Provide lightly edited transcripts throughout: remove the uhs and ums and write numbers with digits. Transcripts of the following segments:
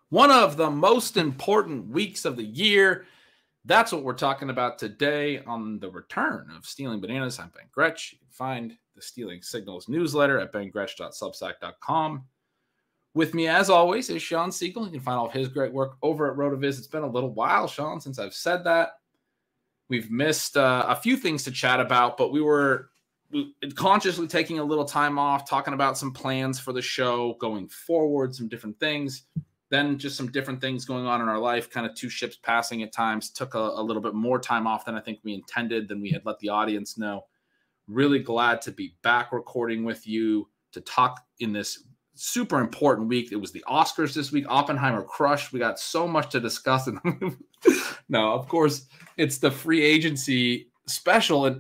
One of the most important weeks of the year. That's what we're talking about today on the return of Stealing Bananas. I'm Ben Gretch. You can find the Stealing Signals newsletter at bengretch.substack.com. With me, as always, is Shawn Siegele. You can find all of his great work over at RotoViz. It's been a little while, Shawn, since I've said that. We've missed a few things to chat about, but we were consciously taking a little time off, talking about some plans for the show going forward, some different things. Then just some different things going on in our life, kind of two ships passing at times. Took a little bit more time off than I think we intended, than we had let the audience know. Really glad to be back recording with you to talk in this super important week. It was the Oscars this week. Oppenheimer crushed. We got so much to discuss. No, of course, it's the free agency special. And,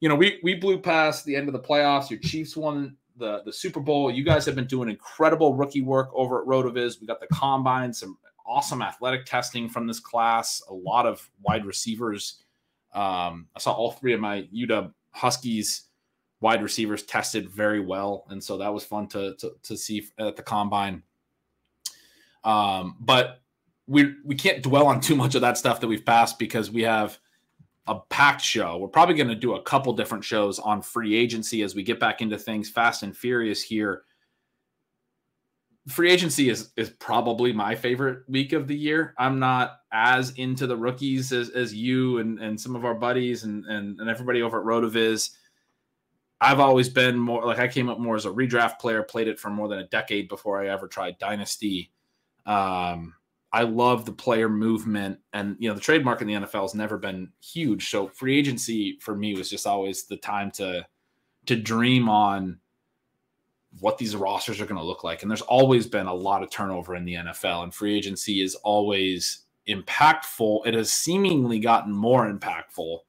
you know, we blew past the end of the playoffs. Your Chiefs won the Super Bowl. You guys have been doing incredible rookie work over at RotoViz. We got the combine, some awesome athletic testing from this class, a lot of wide receivers. I saw all three of my UW Huskies wide receivers tested very well, and so that was fun to see at the combine. But we can't dwell on too much of that stuff that we've passed because we have a packed show. We're probably going to do a couple different shows on free agency as we get back into things fast and furious here. Free agency is probably my favorite week of the year. I'm not as into the rookies as you and some of our buddies and everybody over at RotoViz. I've always been more like, I came up more as a redraft player, played it for more than a decade before I ever tried Dynasty. I love the player movement, and, you know, the trade market in the NFL has never been huge. So free agency for me was just always the time to dream on what these rosters are going to look like. And there's always been a lot of turnover in the NFL, and free agency is always impactful. It has seemingly gotten more impactful.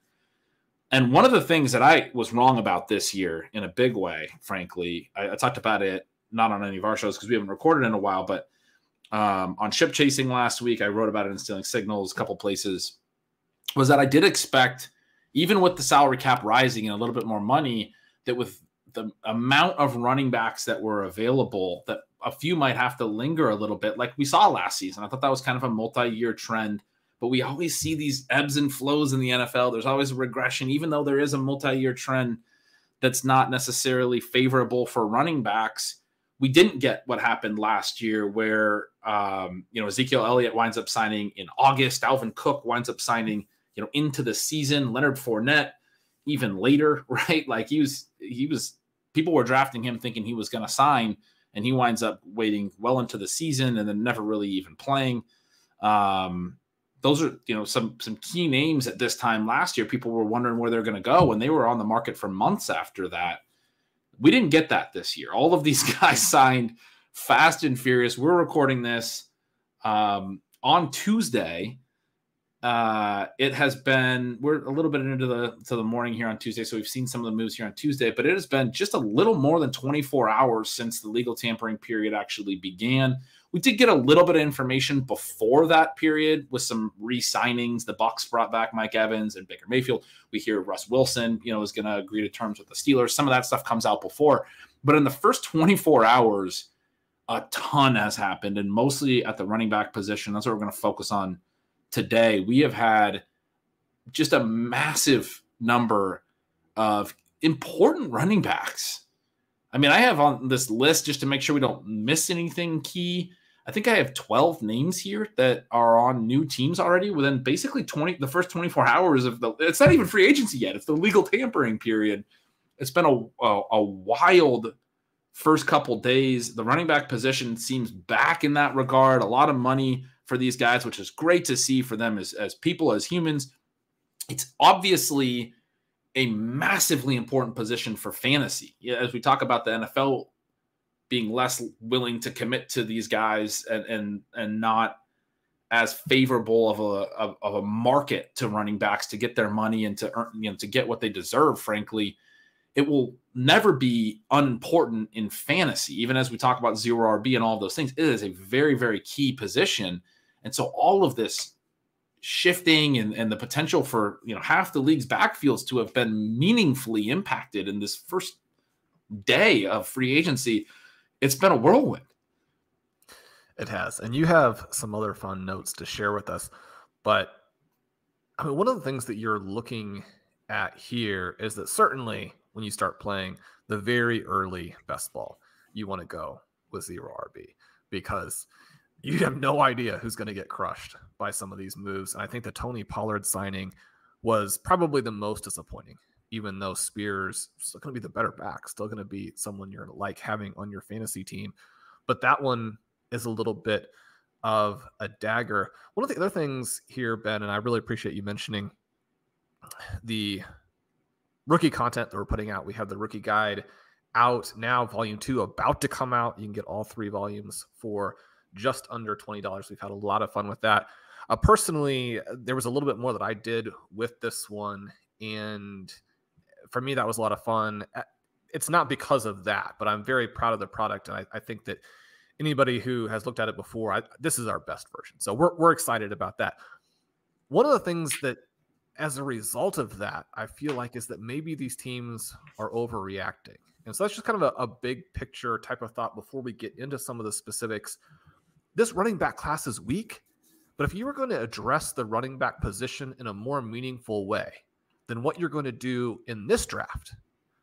And one of the things that I was wrong about this year in a big way, frankly, I talked about it not on any of our shows because we haven't recorded in a while, but on ship chasing last week, I wrote about it in Stealing Signals, a couple places, was that I did expect, even with the salary cap rising and a little bit more money, that with the amount of running backs that were available, that a few might have to linger a little bit like we saw last season. I thought that was kind of a multi-year trend, but we always see these ebbs and flows in the NFL. There's always a regression, even though there is a multi-year trend that's not necessarily favorable for running backs. We didn't get what happened last year where, Ezekiel Elliott winds up signing in August. Dalvin Cook winds up signing, into the season. Leonard Fournette even later, right? Like he was, people were drafting him thinking he was going to sign, and he winds up waiting well into the season and then never really even playing. Those are, some key names at this time last year. People were wondering where they're going to go, and they were on the market for months after that. We didn't get that this year. All of these guys signed fast and furious. We're recording this on Tuesday. It has been, we're a little bit into the morning here on Tuesday, so we've seen some of the moves here on Tuesday, but it has been just a little more than 24 hours since the legal tampering period actually began. We did get a little bit of information before that period with some re-signings. The Bucs brought back Mike Evans and Baker Mayfield. We hear Russ Wilson, is going to agree to terms with the Steelers. Some of that stuff comes out before. But in the first 24 hours, a ton has happened, and mostly at the running back position. That's what we're going to focus on today. We have had just a massive number of important running backs. I mean, I have on this list, just to make sure we don't miss anything key, I think I have 12 names here that are on new teams already within basically the first 24 hours of it's not even free agency yet. It's the legal tampering period. It's been a wild first couple days. The running back position seems back in that regard. A lot of money for these guys, which is great to see for them as people, as humans. It's obviously a massively important position for fantasy. As we talk about the NFL being less willing to commit to these guys and not as favorable of a market to running backs to get their money and to earn, to get what they deserve, frankly, it will never be unimportant in fantasy. Even as we talk about zero RB and all of those things, it is a very, very key position. And so all of this shifting and the potential for, half the league's backfields to have been meaningfully impacted in this first day of free agency, it's been a whirlwind. It has. And you have some other fun notes to share with us. But I mean, one of the things that you're looking at here is that certainly when you start playing the very early best ball, you want to go with 0 RB because you have no idea who's going to get crushed by some of these moves. And I think the Tony Pollard signing was probably the most disappointing, even though Spears is still going to be the better back, still going to be someone you're like having on your fantasy team. But that one is a little bit of a dagger. One of the other things here, Ben, and I really appreciate you mentioning the rookie content that we're putting out. We have the rookie guide out now, volume 2 about to come out. You can get all 3 volumes for just under $20. We've had a lot of fun with that. Personally, there was a little bit more that I did with this one, and for me, that was a lot of fun. It's not because of that, but I'm very proud of the product, and I think that anybody who has looked at it before, this is our best version. So we're excited about that. One of the things that, as a result of that, I feel like is that maybe these teams are overreacting. And so that's just kind of a big picture type of thought before we get into some of the specifics. This running back class is weak, but if you were going to address the running back position in a more meaningful way than what you're going to do in this draft,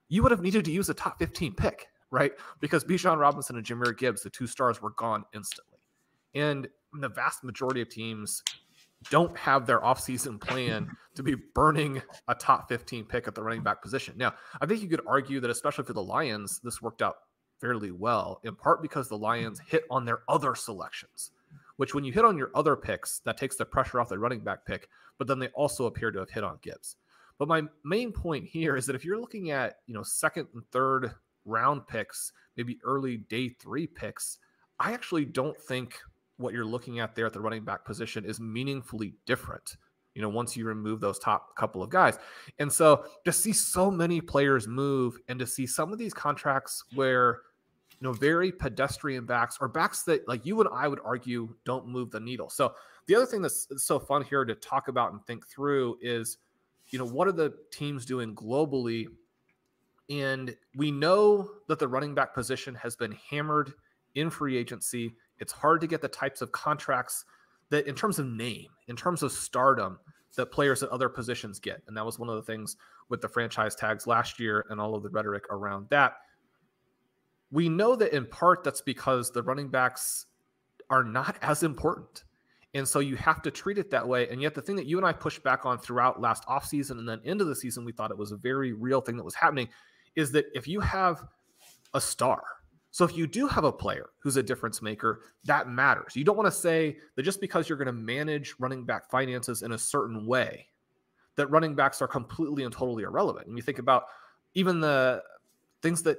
you would have needed to use a top 15 pick, right? Because Bijan Robinson and Jahmyr Gibbs, the 2 stars, were gone instantly. And the vast majority of teams don't have their offseason plan to be burning a top 15 pick at the running back position. Now, I think you could argue that, especially for the Lions, this worked out fairly well, in part because the Lions hit on their other selections, which when you hit on your other picks, that takes the pressure off the running back pick, but then they also appear to have hit on Gibbs. But my main point here is that if you're looking at, second and third round picks, maybe early day 3 picks, I actually don't think what you're looking at there at the running back position is meaningfully different, once you remove those top couple of guys. And so to see so many players move and to see some of these contracts where, very pedestrian backs or backs that, like you and I would argue, don't move the needle. So the other thing that's so fun here to talk about and think through is, what are the teams doing globally? And we know that the running back position has been hammered in free agency. It's hard to get the types of contracts that, in terms of name, in terms of stardom, that players at other positions get. And that was one of the things with the franchise tags last year and all of the rhetoric around that. We know that in part that's because the running backs are not as important. And so you have to treat it that way. And yet the thing that you and I pushed back on throughout last offseason and then into the season, we thought it was a very real thing that was happening, is that if you have a star, so if you do have a player who's a difference maker, that matters. You don't want to say that just because you're going to manage running back finances in a certain way, that running backs are completely and totally irrelevant. And you think about even the things that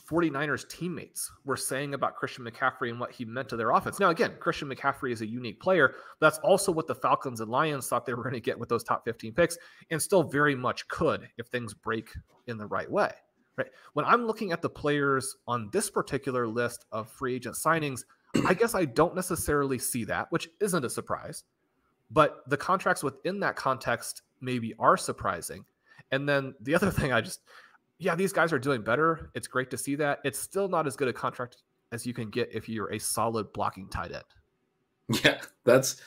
49ers teammates were saying about Christian McCaffrey and what he meant to their offense. Now, again, Christian McCaffrey is a unique player. But that's also what the Falcons and Lions thought they were going to get with those top 15 picks, and still very much could if things break in the right way. Right. When I'm looking at the players on this particular list of free agent signings, I guess I don't necessarily see that, which isn't a surprise. But the contracts within that context maybe are surprising. And then the other thing, these guys are doing better. It's great to see that. It's still not as good a contract as you can get if you're a solid blocking tight end. Yeah, that's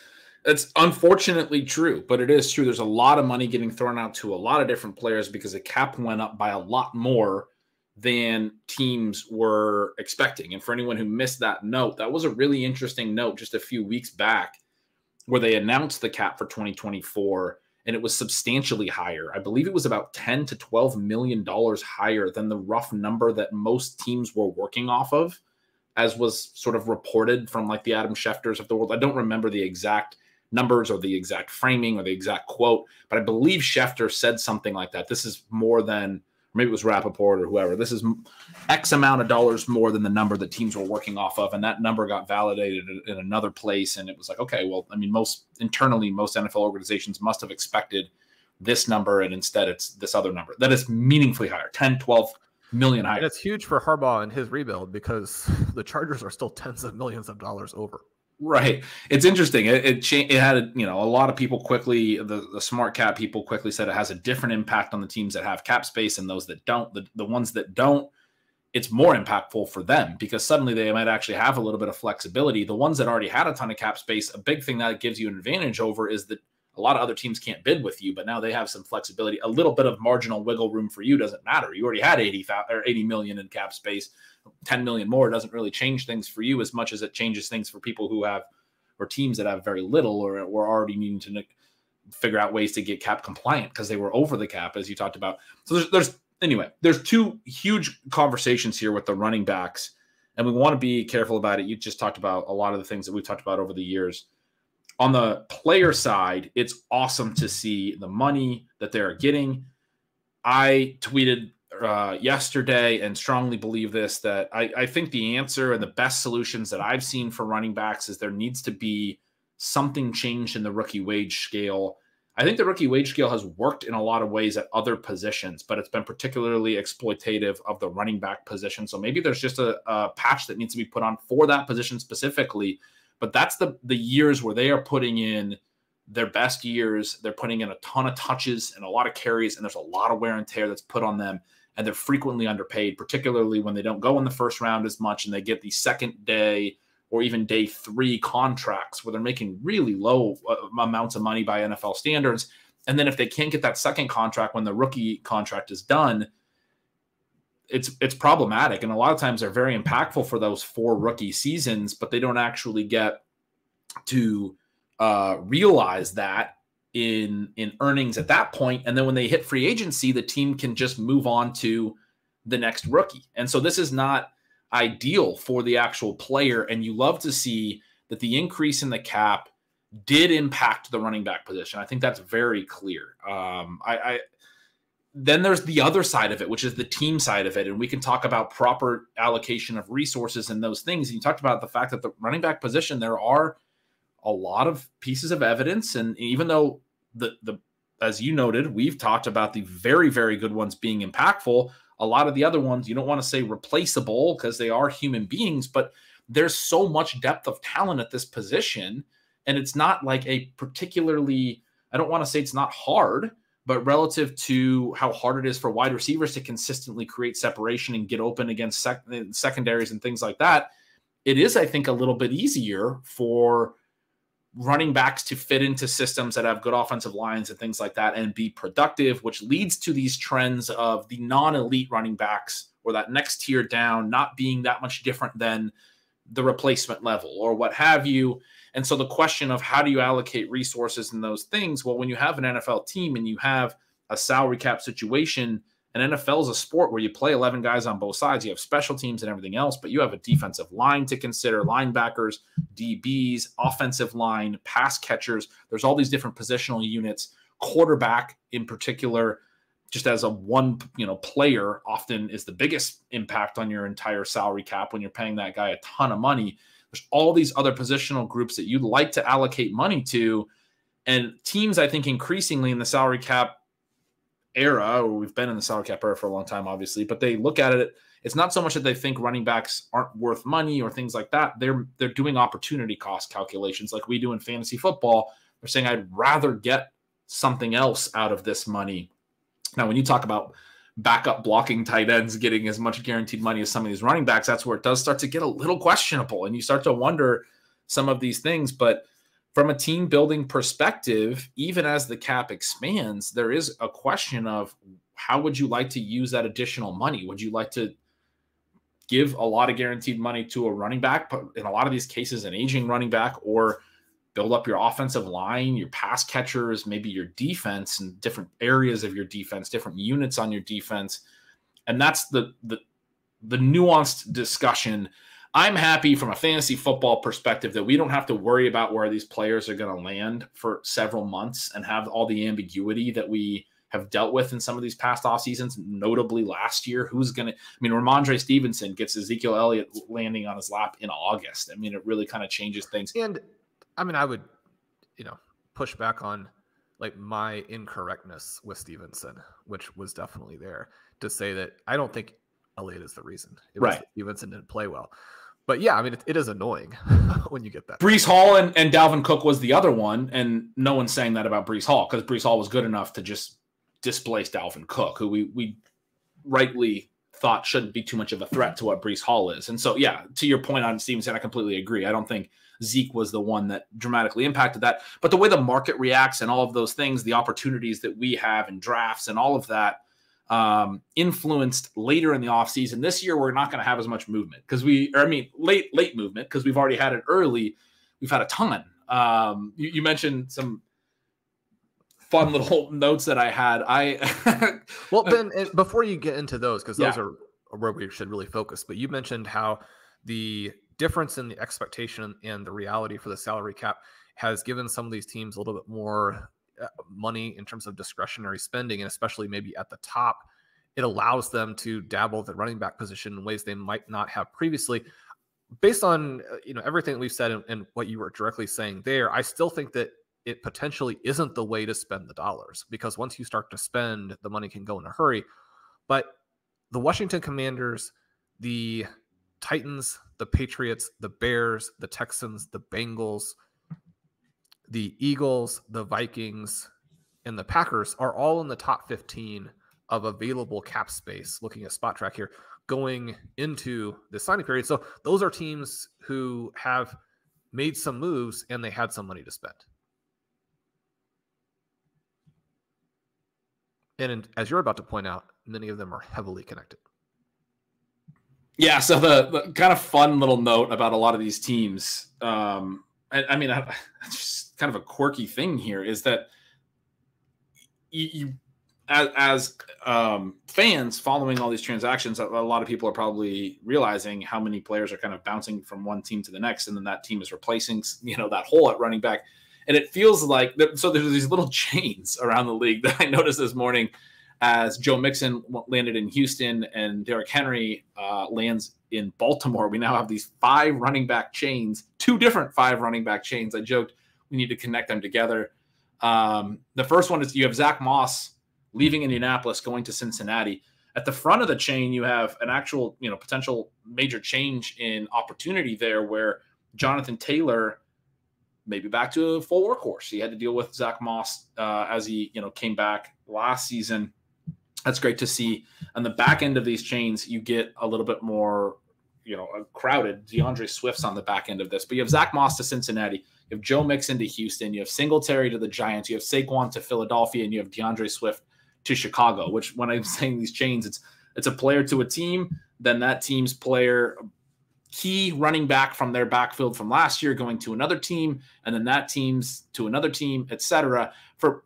unfortunately true, but it is true. There's a lot of money getting thrown out to a lot of different players because the cap went up by a lot more than teams were expecting. And for anyone who missed that note, that was a really interesting note just a few weeks back where they announced the cap for 2024, and it was substantially higher. I believe it was about $10 to $12 million higher than the rough number that most teams were working off of, as was sort of reported from like the Adam Schefters of the world. I don't remember the exact numbers or the exact framing or the exact quote, but I believe Schefter said something like that. This is more than, or maybe it was Rappaport or whoever, this is X amount of dollars more than the number that teams were working off of. And that number got validated in another place. And it was like, okay, well, I mean, most NFL organizations must have expected this number, and instead it's this other number that is meaningfully higher, 10, 12 million higher. And it's huge for Harbaugh and his rebuild because the Chargers are still tens of millions of dollars over. Right. It's interesting. It had, a lot of people quickly, the smart cap people quickly said it has a different impact on the teams that have cap space and those that don't. The ones that don't, it's more impactful for them because suddenly they might actually have a little bit of flexibility. The ones that already had a ton of cap space, a big thing that gives you an advantage over is that a lot of other teams can't bid with you, but now they have some flexibility. A little bit of marginal wiggle room for you doesn't matter. You already had 80 million in cap space. 10 million more doesn't really change things for you as much as it changes things for people who have, or teams that have very little, or were already needing to figure out ways to get cap compliant because they were over the cap, as you talked about. So there's two huge conversations here with the running backs, and we want to be careful about it. You just talked about a lot of the things that we've talked about over the years. On the player side, it's awesome to see the money that they're getting. I tweeted yesterday and strongly believe this, that I think the answer and the best solutions that I've seen for running backs is there needs to be something changed in the rookie wage scale. I think the rookie wage scale has worked in a lot of ways at other positions, but it's been particularly exploitative of the running back position. So maybe there's just a patch that needs to be put on for that position specifically. But that's the years where they are putting in their best years. They're putting in a ton of touches and a lot of carries, and there's a lot of wear and tear that's put on them. And they're frequently underpaid, particularly when they don't go in the first round as much and they get the second day or even day 3 contracts where they're making really low amounts of money by NFL standards. And then if they can't get that second contract when the rookie contract is done, it's problematic. And a lot of times they're very impactful for those 4 rookie seasons, but they don't actually get to realize that in earnings at that point. And then when they hit free agency, the team can just move on to the next rookie. And so this is not ideal for the actual player. And you love to see that the increase in the cap did impact the running back position. I think that's very clear. Then there's the other side of it, which is the team side of it. And we can talk about proper allocation of resources and those things. And you talked about the fact that the running back position, there are a lot of pieces of evidence. And even though as you noted, we've talked about the very, very good ones being impactful, a lot of the other ones, you don't want to say replaceable because they are human beings, but there's so much depth of talent at this position. And it's not like a particularly, I don't want to say it's not hard, but relative to how hard it is for wide receivers to consistently create separation and get open against secondaries and things like that, it is, I think, a little bit easier for running backs to fit into systems that have good offensive lines and things like that and be productive, which leads to these trends of the non-elite running backs or that next tier down not being that much different than the replacement level or what have you. And so the question of how do you allocate resources in those things? Well, when you have an NFL team and you have a salary cap situation, and NFL is a sport where you play 11 guys on both sides. You have special teams and everything else, but you have a defensive line to consider, linebackers, DBs, offensive line, pass catchers. There's all these different positional units. Quarterback in particular, just as a one player, often is the biggest impact on your entire salary cap when you're paying that guy a ton of money. There's all these other positional groups that you'd like to allocate money to. And teams, I think, increasingly in the salary cap era, or we've been in the salary cap era for a long time, obviously, but they look at it. It's not so much that they think running backs aren't worth money or things like that. They're doing opportunity cost calculations like we do in fantasy football. They're saying, I'd rather get something else out of this money. Now, when you talk about backup blocking tight ends getting as much guaranteed money as some of these running backs, that's where it does start to get a little questionable. And you start to wonder some of these things. But from a team building perspective, even as the cap expands, there is a question of how would you like to use that additional money? Would you like to give a lot of guaranteed money to a running back, but in a lot of these cases, an aging running back, or build up your offensive line, your pass catchers, maybe your defense and different areas of your defense, different units on your defense? And that's the nuanced discussion. I'm happy from a fantasy football perspective that we don't have to worry about where these players are going to land for several months and have all the ambiguity that we have dealt with in some of these past off seasons, notably last year. Ramondre Stevenson gets Ezekiel Elliott landing on his lap in August. I mean, it really kind of changes things. And I would, push back on like my incorrectness with Stevenson, which was definitely there, to say that I don't think Elliott is the reason. It was that Stevenson didn't play well. But yeah, it is annoying when you get that. Breece Hall and Dalvin Cook was the other one, and no one's saying that about Breece Hall because Breece Hall was good enough to just displace Dalvin Cook, who we rightly thought shouldn't be too much of a threat to what Breece Hall is. And so, yeah, to your point on Stevenson, I completely agree. I don't think Zeke was the one that dramatically impacted that. But the way the market reacts and all of those things, the opportunities that we have in drafts and all of that influenced later in the offseason. This year, we're not going to have as much movement because late movement because we've already had it early. We've had a ton. You mentioned some fun little notes that I had. Well, Ben, before you get into those, because those are where we should really focus, but you mentioned how the difference in the expectation and the reality for the salary cap has given some of these teams a little bit more money in terms of discretionary spending, and especially maybe at the top, it allows them to dabble the running back position in ways they might not have previously. Based on everything that we've said and what you were directly saying there, I still think that it potentially isn't the way to spend the dollars, because once you start to spend, the money can go in a hurry. But the Washington Commanders, the Titans, the Patriots, the Bears, the Texans, the Bengals, the Eagles, the Vikings, and the Packers are all in the top 15 of available cap space, looking at Spot Track here, going into the signing period. So those are teams who have made some moves and they had some money to spend. And as you're about to point out, many of them are heavily connected. Yeah, so the kind of fun little note about a lot of these teams, it's just kind of a quirky thing here, is that you as fans following all these transactions, a lot of people are probably realizing how many players are kind of bouncing from one team to the next, and then that team is replacing, that hole at running back. And it feels like so there's these little chains around the league that I noticed this morning as Joe Mixon landed in Houston and Derrick Henry lands in Baltimore. We now have these 5 running back chains, 2 different 5 running back chains. I joked we need to connect them together. The first one is you have Zach Moss leaving Indianapolis, going to Cincinnati. At the front of the chain, you have an actual, potential major change in opportunity there, where Jonathan Taylor maybe back to a full workhorse. He had to deal with Zach Moss as he, came back last season. That's great to see. On the back end of these chains, you get a little bit more, crowded. DeAndre Swift's on the back end of this, but you have Zach Moss to Cincinnati. You have Joe Mixon to Houston. You have Singletary to the Giants. You have Saquon to Philadelphia, and you have DeAndre Swift to Chicago, which when I'm saying these chains, it's a player to a team, then that team's player, key running back from their backfield from last year going to another team, and then that team's to another team, etc.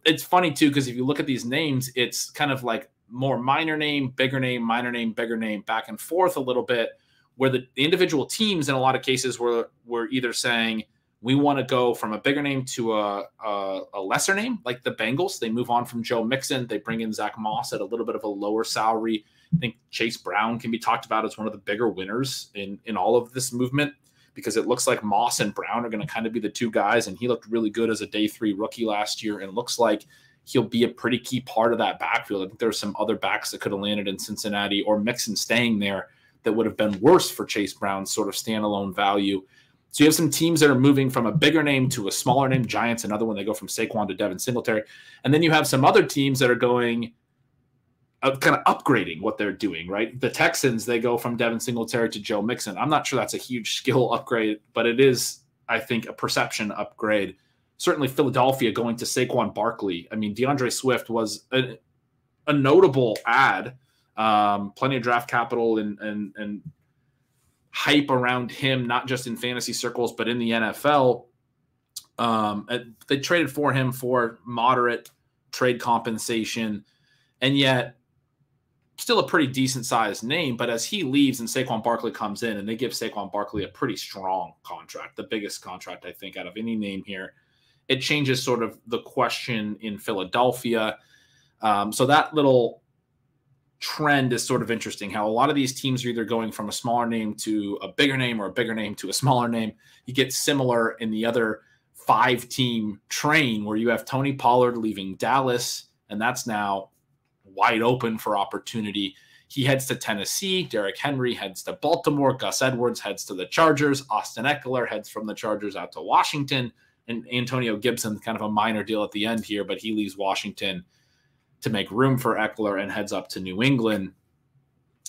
It's funny too, because if you look at these names, it's kind of like more minor name, bigger name, minor name, bigger name, back and forth a little bit, where the individual teams in a lot of cases were either saying, we want to go from a bigger name to a lesser name, like the Bengals. They move on from Joe Mixon. They bring in Zach Moss at a little bit of a lower salary. I think Chase Brown can be talked about as one of the bigger winners in all of this movement, because it looks like Moss and Brown are going to kind of be the 2 guys, and he looked really good as a day 3 rookie last year, and looks like he'll be a pretty key part of that backfield. I think there's some other backs that could have landed in Cincinnati or Mixon staying there that would have been worse for Chase Brown's sort of standalone value. So you have some teams that are moving from a bigger name to a smaller name. Giants, another one, they go from Saquon to Devin Singletary. And then you have some other teams that are going kind of upgrading what they're doing, right? The Texans, they go from Devin Singletary to Joe Mixon. I'm not sure that's a huge skill upgrade, but it is, I think, a perception upgrade. Certainly Philadelphia going to Saquon Barkley. I mean, DeAndre Swift was a notable ad, plenty of draft capital and hype around him, not just in fantasy circles, but in the NFL. They traded for him for moderate trade compensation, and yet still a pretty decent sized name. But as he leaves and Saquon Barkley comes in, and they give Saquon Barkley a pretty strong contract, the biggest contract, I think, out of any name here, it changes sort of the question in Philadelphia. So that little trend is sort of interesting, how a lot of these teams are either going from a smaller name to a bigger name or a bigger name to a smaller name. You get similar in the other 5-team train, where you have Tony Pollard leaving Dallas, and that's now wide open for opportunity. He heads to Tennessee. Derrick Henry heads to Baltimore. Gus Edwards heads to the Chargers. Austin Eckler heads from the Chargers out to Washington. And Antonio Gibson, kind of a minor deal at the end here, but he leaves Washington to make room for Eckler and heads up to New England.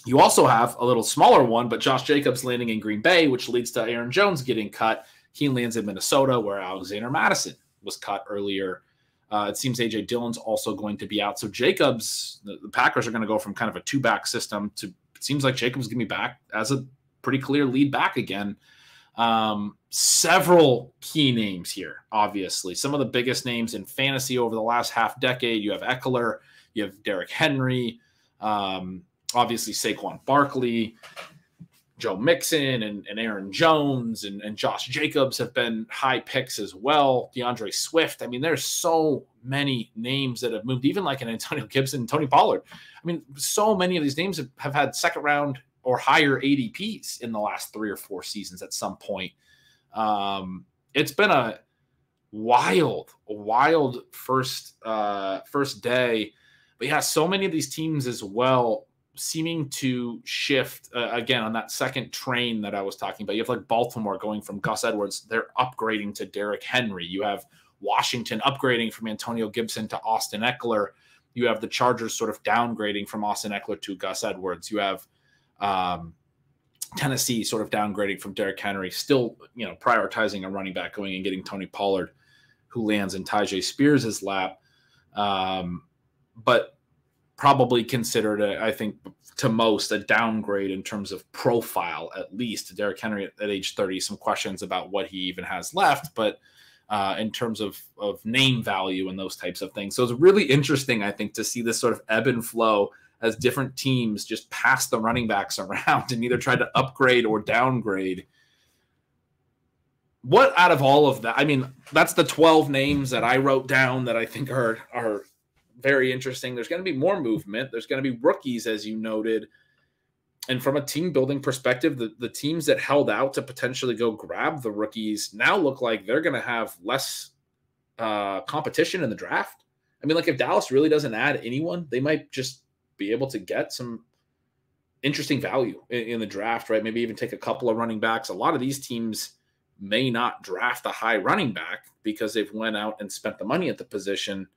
You also have a little smaller one, but Josh Jacobs landing in Green Bay, which leads to Aaron Jones getting cut. He lands in Minnesota, where Alexander Mattison was cut earlier. It seems A.J. Dillon's also going to be out. So Jacobs, the Packers are going to go from kind of a two-back system to, it seems like Jacobs is going to be back as a pretty clear lead back again. Several key names here, obviously. Some of the biggest names in fantasy over the last half decade. You have Eckler, you have Derrick Henry, obviously Saquon Barkley, Joe Mixon, and Aaron Jones, and Josh Jacobs have been high picks as well. DeAndre Swift. I mean, there's so many names that have moved, even like an Antonio Gibson, Tony Pollard. I mean, so many of these names have had second round or higher ADPs in the last 3 or 4 seasons at some point. It's been a wild first day. But yeah, so many of these teams as well seeming to shift again on that second train that I was talking about. You have like Baltimore going from Gus Edwards, they're upgrading to Derrick Henry. You have Washington upgrading from Antonio Gibson to Austin Eckler. You have the Chargers sort of downgrading from Austin Eckler to Gus Edwards. You have Tennessee sort of downgrading from Derrick Henry, still, prioritizing a running back, going and getting Tony Pollard, who lands in Tyjae Spears' lap. But probably considered, I think, to most, a downgrade in terms of profile, at least. Derrick Henry at age 30, some questions about what he even has left, but in terms of name value and those types of things. So it's really interesting, I think, to see this sort of ebb and flow as different teams just pass the running backs around and either try to upgrade or downgrade. What out of all of that? I mean, that's the 12 names that I wrote down that I think are very interesting. There's going to be more movement. There's going to be rookies, as you noted. And from a team building perspective, the teams that held out to potentially go grab the rookies now look like they're going to have less competition in the draft. I mean, like if Dallas really doesn't add anyone, they might just be able to get some interesting value in the draft, right? Maybe even take a couple of running backs. A lot of these teams may not draft a high running back because they've went out and spent the money at the position.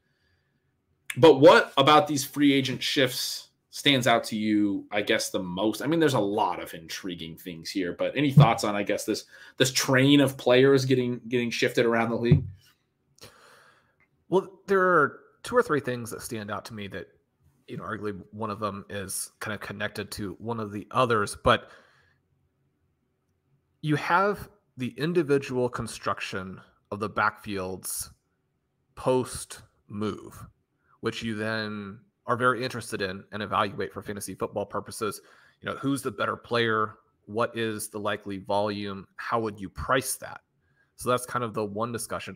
But what about these free agent shifts stands out to you, I guess, the most? I mean, there's a lot of intriguing things here, but any thoughts on, I guess, this train of players getting shifted around the league? Well, there are 2 or 3 things that stand out to me that, arguably one of them is kind of connected to one of the others, but you have the individual construction of the backfields post move, which you then are very interested in and evaluate for fantasy football purposes. Who's the better player? What is the likely volume? How would you price that? So that's kind of the one discussion.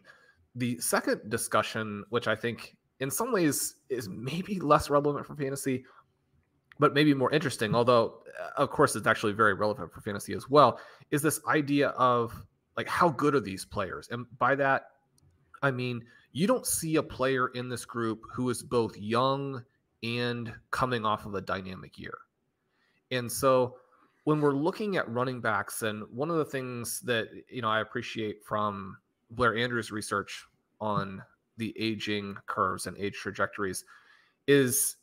The second discussion, which I think in some ways is maybe less relevant for fantasy, but maybe more interesting, although of course it's actually very relevant for fantasy as well, is this idea of like, how good are these players? And by that, I mean, you don't see a player in this group who is both young and coming off of a dynamic year. And so when we're looking at running backs, and one of the things that, I appreciate from Blair Andrews' research on the aging curves and age trajectories is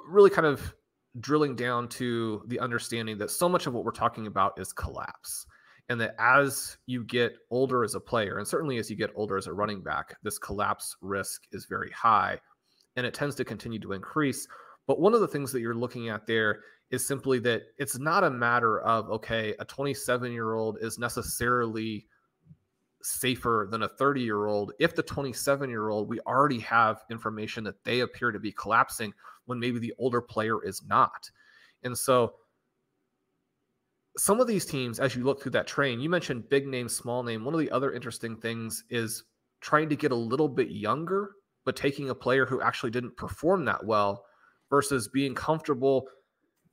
really kind of drilling down to the understanding that so much of what we're talking about is collapse. And that as you get older as a player, and certainly as you get older as a running back, this collapse risk is very high and it tends to continue to increase. But one of the things that you're looking at there is simply that it's not a matter of, okay, a 27-year-old is necessarily safer than a 30-year-old. If the 27-year-old, we already have information that they appear to be collapsing when maybe the older player is not. And so some of these teams, as you look through that train, you mentioned big name, small name. One of the other interesting things is trying to get a little bit younger, but taking a player who actually didn't perform that well versus being comfortable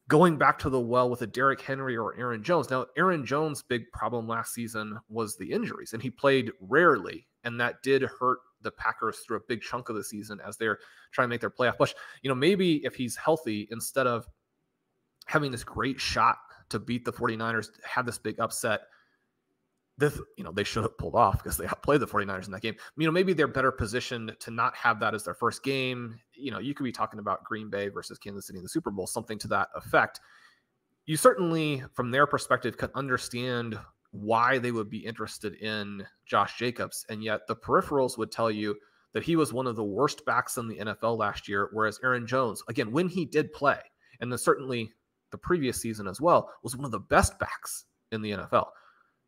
going back to the well with a Derrick Henry or Aaron Jones. Now, Aaron Jones' big problem last season was the injuries, and he played rarely, and that did hurt the Packers through a big chunk of the season as they're trying to make their playoff push. Maybe if he's healthy, instead of having this great shot to beat the 49ers, have this big upset, they should have pulled off because they outplayed the 49ers in that game. Maybe they're better positioned to not have that as their first game. You could be talking about Green Bay versus Kansas City in the Super Bowl, something to that effect. you certainly, from their perspective, can understand why they would be interested in Josh Jacobs. And yet the peripherals would tell you that he was one of the worst backs in the NFL last year, whereas Aaron Jones, again, when he did play, and then certainly the previous season as well, was one of the best backs in the NFL.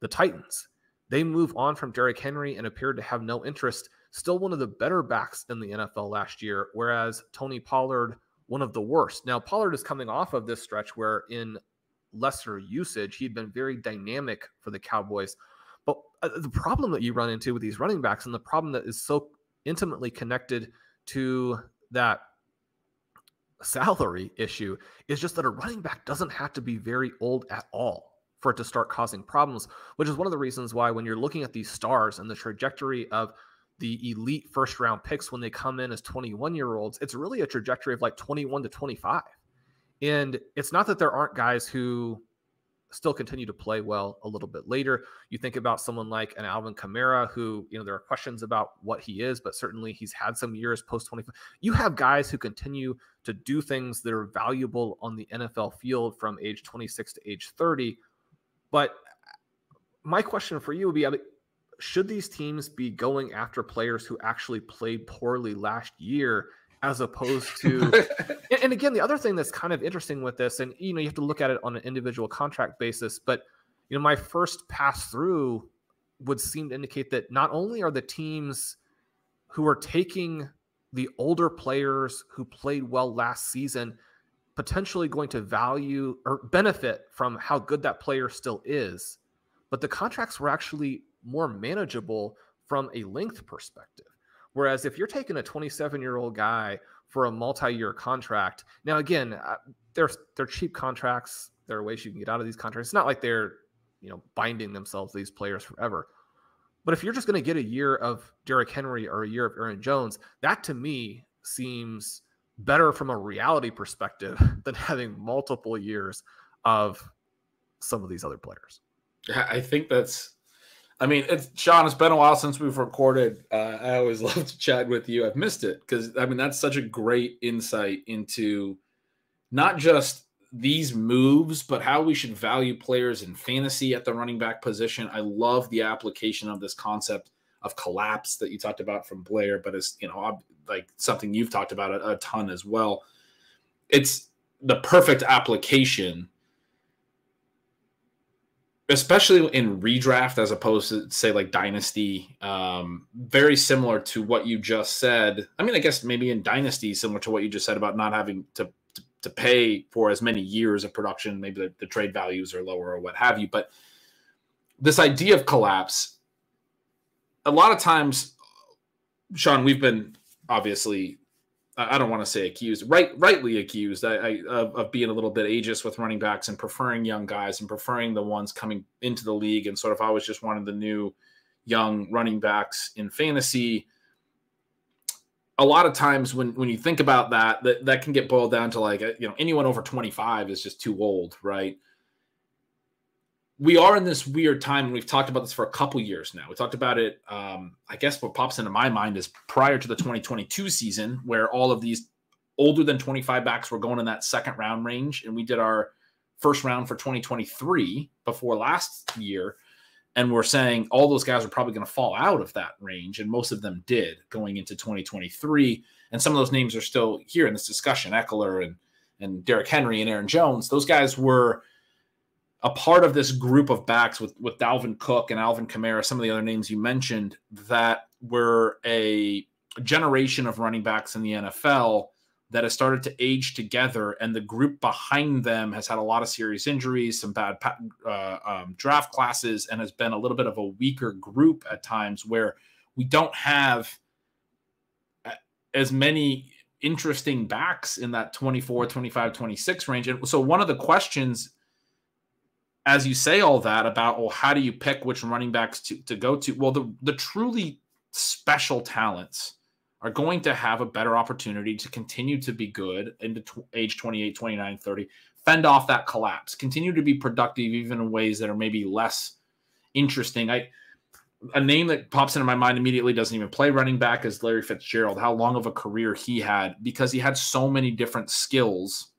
The Titans, they move on from Derrick Henry and appeared to have no interest. Still one of the better backs in the NFL last year, whereas Tony Pollard, one of the worst. Now, Pollard is coming off of this stretch where in lesser usage, he'd been very dynamic for the Cowboys. But the problem that you run into with these running backs, and the problem that is so intimately connected to that salary issue, is just that a running back doesn't have to be very old at all for it to start causing problems, which is one of the reasons why when you're looking at these stars and the trajectory of the elite first round picks when they come in as 21-year-olds, it's really a trajectory of like 21 to 25. And it's not that there aren't guys who still continue to play well a little bit later. You think about someone like an Alvin Kamara, who, there are questions about what he is, but certainly he's had some years post 25. You have guys who continue to do things that are valuable on the NFL field from age 26 to age 30. But my question for you would be, should these teams be going after players who actually played poorly last year, as opposed to, and again, the other thing that's kind of interesting with this, and you have to look at it on an individual contract basis, but my first pass through would seem to indicate that not only are the teams who are taking the older players who played well last season potentially going to value or benefit from how good that player still is, but the contracts were actually more manageable from a length perspective. Whereas if you're taking a 27-year-old guy for a multi-year contract, now again, they're cheap contracts. There are ways you can get out of these contracts. It's not like they're, binding themselves to these players forever. But if you're just going to get a year of Derrick Henry or a year of Aaron Jones, that to me seems better from a reality perspective than having multiple years of some of these other players. Yeah, I think that's, Shawn, it's been a while since we've recorded. I always love to chat with you. I've missed it because, that's such a great insight into not just these moves, but how we should value players in fantasy at the running back position. I love the application of this concept of collapse that you talked about from Blair, but it's, like something you've talked about a ton as well. It's the perfect application, especially in redraft as opposed to, say, like dynasty. Very similar to what you just said. I guess maybe in dynasty, similar to what you just said about not having to pay for as many years of production. Maybe the trade values are lower or what have you. But this idea of collapse, a lot of times, Shawn, we've been obviously, I don't want to say accused, rightly accused of being a little bit ageist with running backs and preferring young guys and preferring the ones coming into the league. And sort of always just wanted the new young running backs in fantasy. A lot of times when you think about that can get boiled down to like, anyone over 25 is just too old, right? We are in this weird time, and we've talked about this for a couple years now. We talked about it. I guess what pops into my mind is prior to the 2022 season, where all of these older than 25 backs were going in that second round range. And we did our first round for 2023 before last year. And we're saying all those guys are probably going to fall out of that range. And most of them did going into 2023. And some of those names are still here in this discussion, Eckler and Derrick Henry and Aaron Jones. Those guys were a part of this group of backs with Dalvin Cook and Alvin Kamara, some of the other names you mentioned, that were a generation of running backs in the NFL that has started to age together, and the group behind them has had a lot of serious injuries, some bad draft classes, and has been a little bit of a weaker group at times where we don't have as many interesting backs in that 24, 25, 26 range. And so one of the questions, as you say all that about, well, how do you pick which running backs to go to? Well, the truly special talents are going to have a better opportunity to continue to be good into age 28, 29, 30, fend off that collapse, continue to be productive even in ways that are maybe less interesting. A name that pops into my mind immediately, doesn't even play running back, is Larry Fitzgerald, how long of a career he had, because he had so many different skills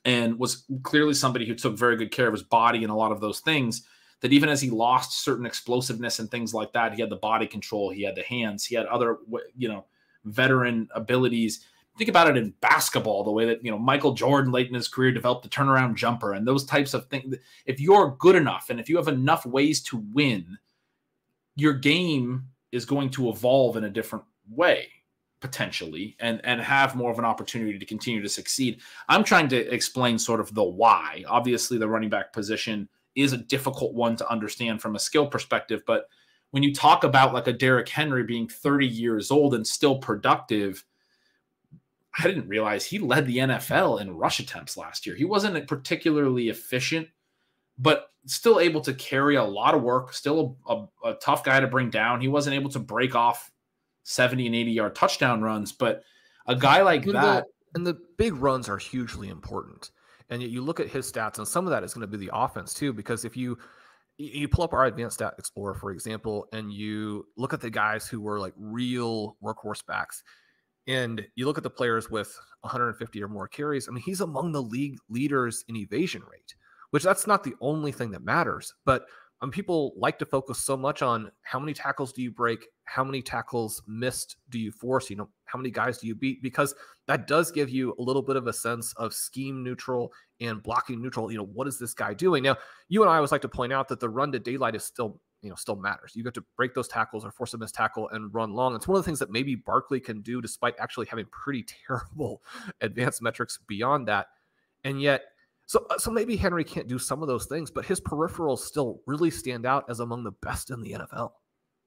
and was clearly somebody who took very good care of his body and a lot of those things, that even as he lost certain explosiveness and things like that, he had the body control, he had the hands, he had other, veteran abilities. Think about it in basketball, the way that, Michael Jordan late in his career developed the turnaround jumper and those types of things. If you're good enough and if you have enough ways to win, your game is going to evolve in a different way, potentially, and have more of an opportunity to continue to succeed. I'm trying to explain sort of the why. Obviously, the running back position is a difficult one to understand from a skill perspective, but when you talk about like a Derrick Henry being 30 years old and still productive, I didn't realize he led the NFL in rush attempts last year. He wasn't particularly efficient, but still able to carry a lot of work, still a tough guy to bring down. He wasn't able to break off 70 and 80-yard touchdown runs, but a guy like that. And the big runs are hugely important. And yet you look at his stats, and some of that is going to be the offense too, because if you pull up our advanced stat explorer, for example, and you look at the guys who were like real workhorse backs, and you look at the players with 150 or more carries, I mean, he's among the league leaders in evasion rate, which that's not the only thing that matters. But people like to focus so much on how many tackles do you break, how many tackles missed do you force, how many guys do you beat, because that does give you a little bit of a sense of scheme neutral and blocking neutral. What is this guy doing? Now, you and I always like to point out that the run to daylight is still matters. You get to break those tackles or force a missed tackle and run long. It's one of the things that maybe Barkley can do despite actually having pretty terrible advanced metrics beyond that. And yet, so maybe Henry can't do some of those things, but his peripherals still really stand out as among the best in the NFL.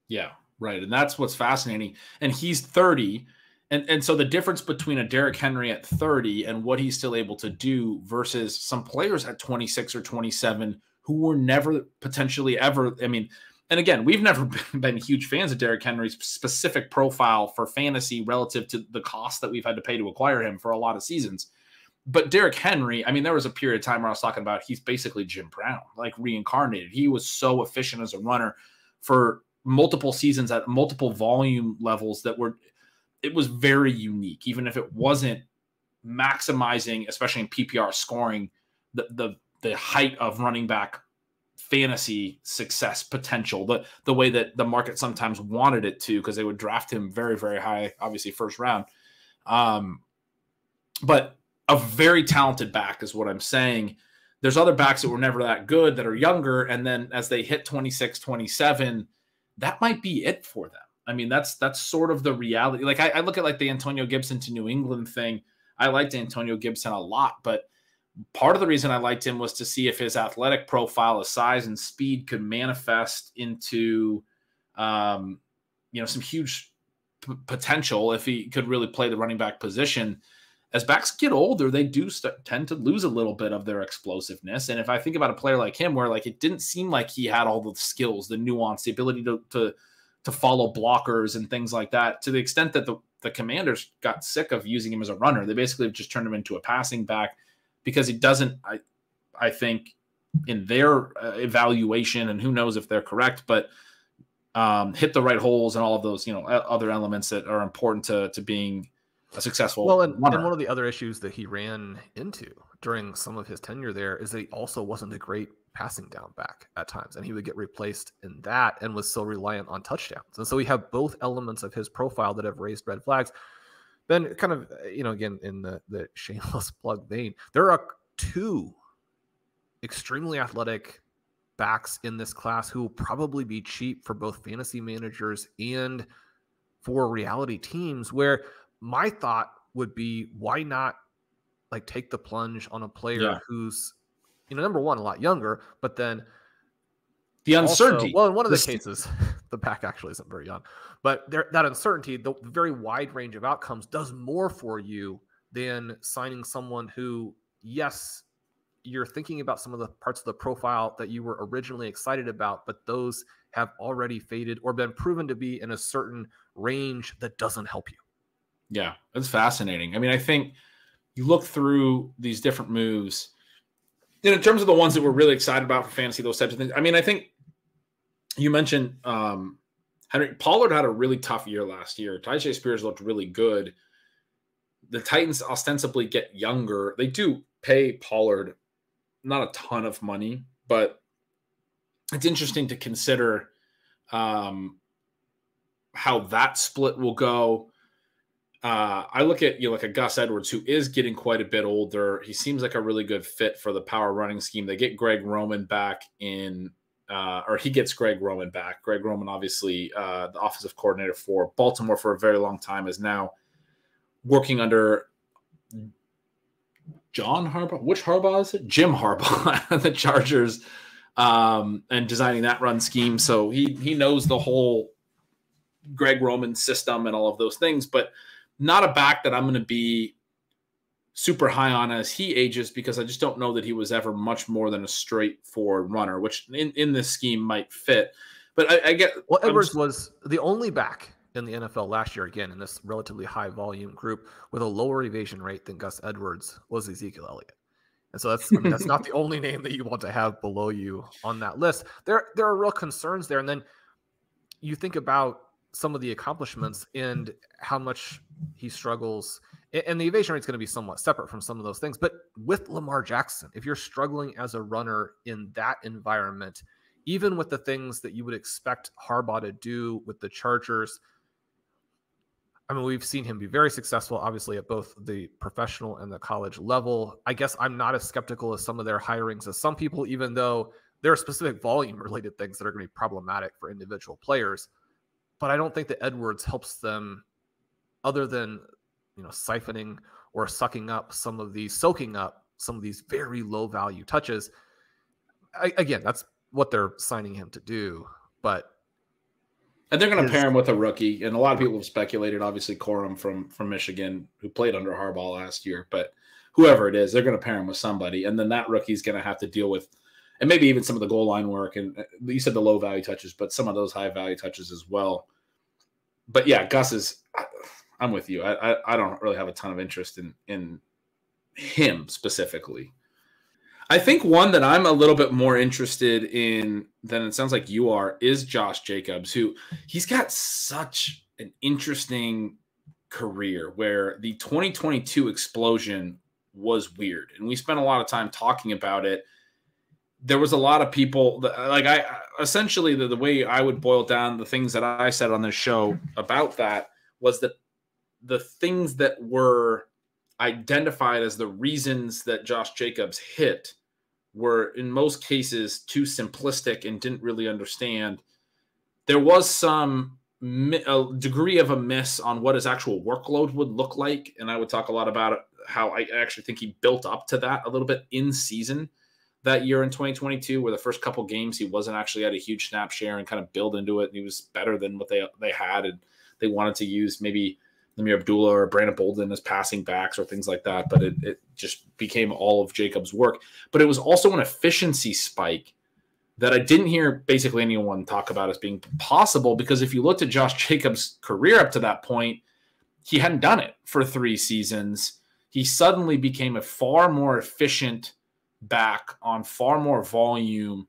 Yeah, right. And that's what's fascinating. And he's 30. And so the difference between a Derrick Henry at 30 and what he's still able to do versus some players at 26 or 27 who were never potentially ever, and again, we've never been huge fans of Derrick Henry's specific profile for fantasy relative to the cost that we've had to pay to acquire him for a lot of seasons. But Derrick Henry, there was a period of time where I was talking about he's basically Jim Brown, like reincarnated. He was so efficient as a runner for multiple seasons at multiple volume levels it was very unique, even if it wasn't maximizing, especially in PPR scoring, the height of running back fantasy success potential, the way that the market sometimes wanted it to, because they would draft him very, very high, obviously first round. But a very talented back is what I'm saying. There's other backs that were never that good that are younger, and then as they hit 26, 27, that might be it for them. That's sort of the reality. Like I look at like the Antonio Gibson to New England thing. I liked Antonio Gibson a lot, but part of the reason I liked him was to see if his athletic profile, his size and speed could manifest into, some huge potential if he could really play the running back position. As backs get older, they do tend to lose a little bit of their explosiveness. And if I think about a player like him, where like it didn't seem like he had all the skills, the nuance, the ability to follow blockers and things like that, to the extent that the Commanders got sick of using him as a runner, they basically just turned him into a passing back because he doesn't, I think, in their evaluation, and who knows if they're correct, but hit the right holes and all of those, other elements that are important to being a successful and one of the other issues that he ran into during some of his tenure there is that he also wasn't a great passing down back at times, and he would get replaced in that and was so reliant on touchdowns. And so we have both elements of his profile that have raised red flags. Then kind of, again, in the shameless plug vein, there are two extremely athletic backs in this class who will probably be cheap for both fantasy managers and for reality teams, where my thought would be, why not like take the plunge on a player who's, number one, a lot younger, but then the uncertainty. Also, in one of the cases, the back actually isn't very young, but that uncertainty, the very wide range of outcomes, does more for you than signing someone who, yes, you're thinking about some of the parts of the profile that you were originally excited about, but those have already faded or been proven to be in a certain range that doesn't help you. Yeah, that's fascinating. I think you look through these different moves, and in terms of the ones that we're really excited about for fantasy, those types of things. I think you mentioned Henry Pollard had a really tough year last year. Tyjae Spears looked really good. The Titans ostensibly get younger. They do pay Pollard not a ton of money, but it's interesting to consider how that split will go. I look at like a Gus Edwards, who is getting quite a bit older. He seems like a really good fit for the power running scheme. They get Greg Roman back or he gets Greg Roman back. Greg Roman, obviously, the offensive coordinator for Baltimore for a very long time, is now working under John Harbaugh. Which Harbaugh is it? Jim Harbaugh, the Chargers, and designing that run scheme. So he knows the whole Greg Roman system and all of those things, but not a back that I'm going to be super high on as he ages, because I just don't know that he was ever much more than a straightforward runner, which in this scheme might fit. But I get... Well, Edwards was the only back in the NFL last year, again, in this relatively high volume group with a lower evasion rate than Gus Edwards was Ezekiel Elliott. And so that's not the only name that you want to have below you on that list. There are real concerns there. And then you think about some of the accomplishments and how much he struggles. And the evasion rate is going to be somewhat separate from some of those things. But with Lamar Jackson, if you're struggling as a runner in that environment, even with the things that you would expect Harbaugh to do with the Chargers, I mean, we've seen him be very successful, obviously, at both the professional and the college level. I guess I'm not as skeptical as some of their hirings as some people, even though there are specific volume-related things that are going to be problematic for individual players. But I don't think that Edwards helps them, other than siphoning or soaking up some of these very low-value touches. Again, that's what they're signing him to do, and they're going to pair him with a rookie. And a lot of people have speculated, obviously, Corum from Michigan, who played under Harbaugh last year. But whoever it is, they're going to pair him with somebody. And then that rookie's going to have to deal with, and maybe even some of the goal line work. And you said the low-value touches, but some of those high-value touches as well. But yeah, Gus is, I'm with you. I don't really have a ton of interest in him specifically. I think one that I'm a little bit more interested in than it sounds like you are is Josh Jacobs, who he's got such an interesting career where the 2022 explosion was weird. And we spent a lot of time talking about it. There was a lot of people that, essentially the way I would boil down the things that I said on this show about that was that the things that were identified as the reasons that Josh Jacobs hit were in most cases too simplistic and didn't really understand. There was a degree of a miss on what his actual workload would look like. And I would talk a lot about it, how I actually think he built up to that a little bit in season that year in 2022, where the first couple games he wasn't actually at a huge snap share and kind of build into it. And he was better than what they had. And they wanted to use maybe Lamir Abdullah or Brandon Bolden as passing backs or things like that. But it just became all of Jacobs' work. But it was also an efficiency spike that I didn't hear basically anyone talk about as being possible, because if you looked at Josh Jacobs' career up to that point, he hadn't done it for 3 seasons. He suddenly became a far more efficient back on far more volume,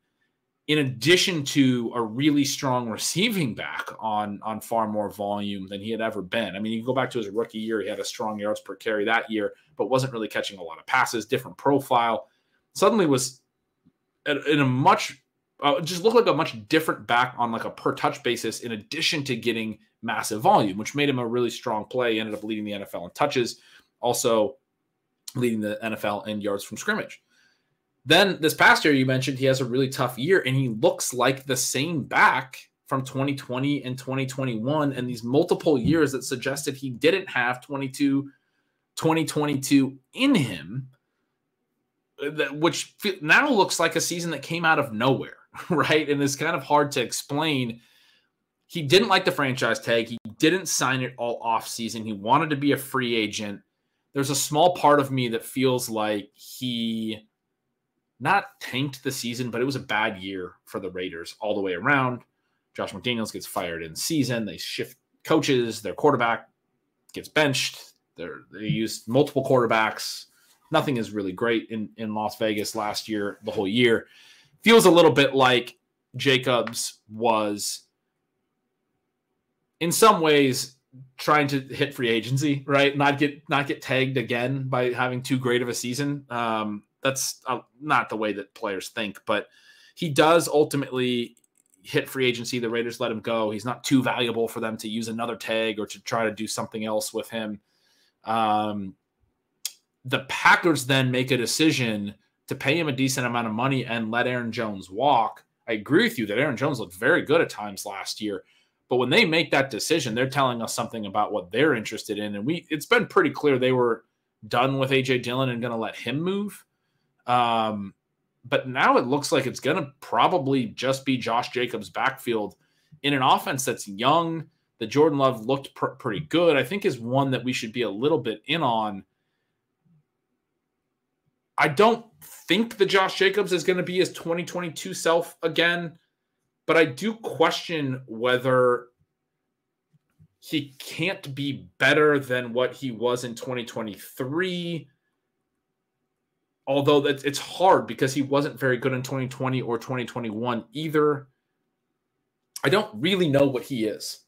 in addition to a really strong receiving back on far more volume than he had ever been. I mean, you go back to his rookie year, he had a strong yards per carry that year, but wasn't really catching a lot of passes, different profile. Suddenly was in a much, just looked like a much different back on like a per touch basis, in addition to getting massive volume, which made him a really strong play. He ended up leading the NFL in touches, also leading the NFL in yards from scrimmage. Then this past year, you mentioned he has a really tough year, and he looks like the same back from 2020 and 2021, and these multiple years that suggested he didn't have 2022 in him, which now looks like a season that came out of nowhere, right? And it's kind of hard to explain. He didn't like the franchise tag. He didn't sign it all off season. He wanted to be a free agent. There's a small part of me that feels like he not tanked the season, but it was a bad year for the Raiders all the way around. Josh McDaniels gets fired in season. They shift coaches. Their quarterback gets benched. They used multiple quarterbacks. Nothing is really great in Las Vegas last year, the whole year. Feels a little bit like Jacobs was, in some ways, trying to hit free agency, right? Not get tagged again by having too great of a season. That's not the way that players think, but he does ultimately hit free agency. The Raiders let him go. He's not too valuable for them to use another tag or to try to do something else with him. The Packers then make a decision to pay him a decent amount of money and let Aaron Jones walk. I agree with you that Aaron Jones looked very good at times last year, but when they make that decision, they're telling us something about what they're interested in. And it's been pretty clear they were done with A.J. Dillon and going to let him move. But now it looks like it's going to probably just be Josh Jacobs' backfield in an offense that's young. The Jordan Love looked pretty good. I think is one that we should be a little bit in on. I don't think the Josh Jacobs is going to be his 2022 self again, but I do question whether he can't be better than what he was in 2023. Although it's hard because he wasn't very good in 2020 or 2021 either. I don't really know what he is,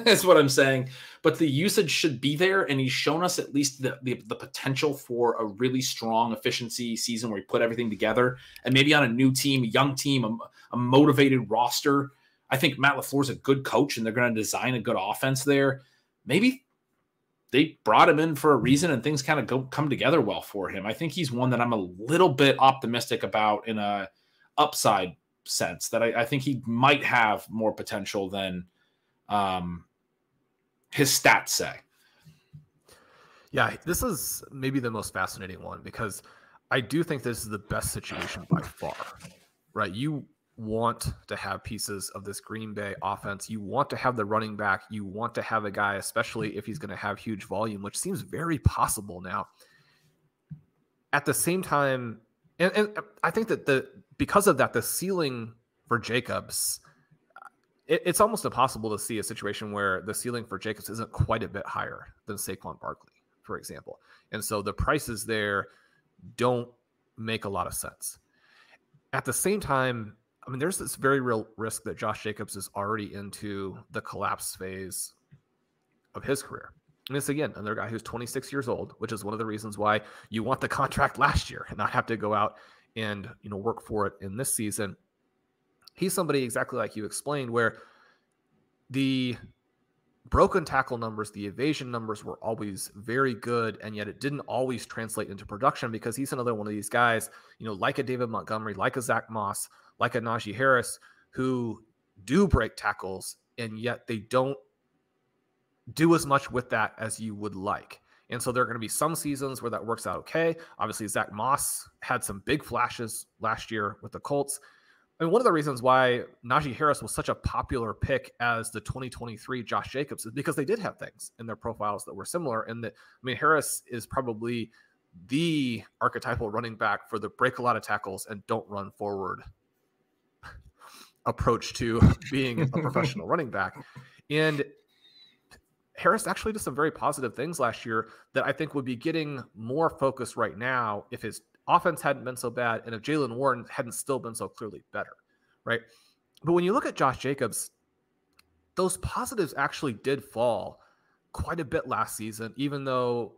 is what I'm saying. But the usage should be there, and he's shown us at least the potential for a really strong efficiency season where he put everything together. And maybe on a new team, a young team, a motivated roster. I think Matt LaFleur's a good coach, and they're going to design a good offense there. Maybe they brought him in for a reason and things kind of come together well for him. I think he's one that I'm a little bit optimistic about in a upside sense, that I think he might have more potential than his stats say. Yeah, this is maybe the most fascinating one because I do think this is the best situation by far, right? You want to have pieces of this Green Bay offense. You want to have the running back. You want to have a guy, especially if he's going to have huge volume, which seems very possible now. At the same time, and I think that because of that, the ceiling for Jacobs, it's almost impossible to see a situation where the ceiling for Jacobs isn't quite a bit higher than Saquon Barkley, for example. And so the prices there don't make a lot of sense. At the same time, I mean, there's this very real risk that Josh Jacobs is already into the collapse phase of his career. And it's, again, another guy who's 26 years old, which is one of the reasons why you want the contract last year and not have to go out and, work for it in this season. He's somebody exactly like you explained, where the broken tackle numbers, the evasion numbers were always very good, and yet it didn't always translate into production because he's another one of these guys, like a David Montgomery, like a Zach Moss, like a Najee Harris, who do break tackles, and yet they don't do as much with that as you would like. And so there are going to be some seasons where that works out okay. Obviously, Zach Moss had some big flashes last year with the Colts. I mean, one of the reasons why Najee Harris was such a popular pick as the 2023 Josh Jacobs is because they did have things in their profiles that were similar. And that, Harris is probably the archetypal running back for the break a lot of tackles and don't run forward approach to being a professional running back. And Harris actually did some very positive things last year that I think would be getting more focus right now if his offense hadn't been so bad and if Jaylen Warren hadn't still been so clearly better, right? But when you look at Josh Jacobs, those positives actually did fall quite a bit last season, even though,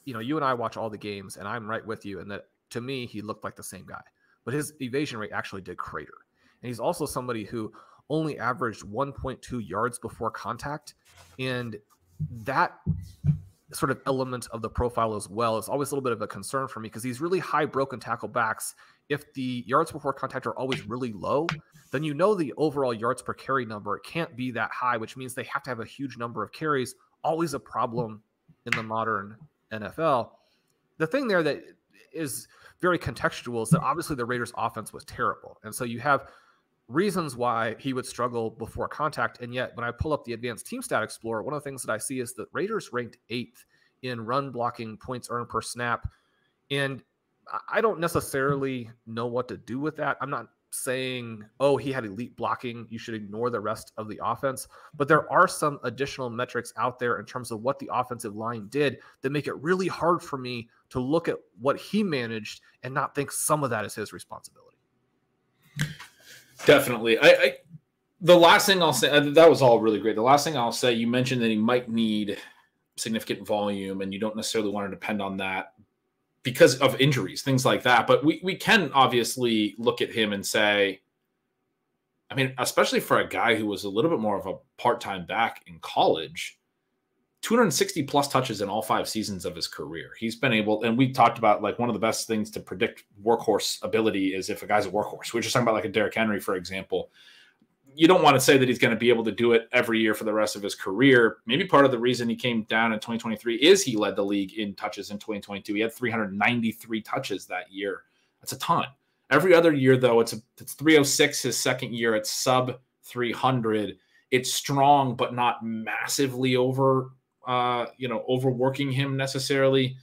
you and I watch all the games and I'm right with you in that, to me, he looked like the same guy. But his evasion rate actually did crater. And he's also somebody who only averaged 1.2 yards before contact. And that sort of element of the profile as well is always a little bit of a concern for me because these really high broken tackle backs, if the yards before contact are always really low, then the overall yards per carry number, it can't be that high, which means they have to have a huge number of carries, always a problem in the modern NFL. The thing there that is very contextual is that obviously the Raiders' offense was terrible. And so you have reasons why he would struggle before contact. And yet when I pull up the advanced team stat explorer, one of the things that I see is that Raiders ranked 8th in run blocking points earned per snap. And I don't necessarily know what to do with that. I'm not saying, oh, he had elite blocking, you should ignore the rest of the offense. But there are some additional metrics out there in terms of what the offensive line did that make it really hard for me to look at what he managed and not think some of that is his responsibility. Definitely. The last thing I'll say, that was all really great. The last thing I'll say, you mentioned that he might need significant volume, and you don't necessarily want to depend on that because of injuries, things like that. But we can obviously look at him and say, I mean, especially for a guy who was a little bit more of a part-time back in college, 260 plus touches in all 5 seasons of his career. He's been able, and we talked about like one of the best things to predict workhorse ability is if a guy's a workhorse. We're just talking about like a Derrick Henry, for example. You don't want to say that he's going to be able to do it every year for the rest of his career. Maybe part of the reason he came down in 2023 is he led the league in touches in 2022. He had 393 touches that year. That's a ton. Every other year, though, it's 306 his second year. It's sub 300. It's strong, but not massively overworking him necessarily.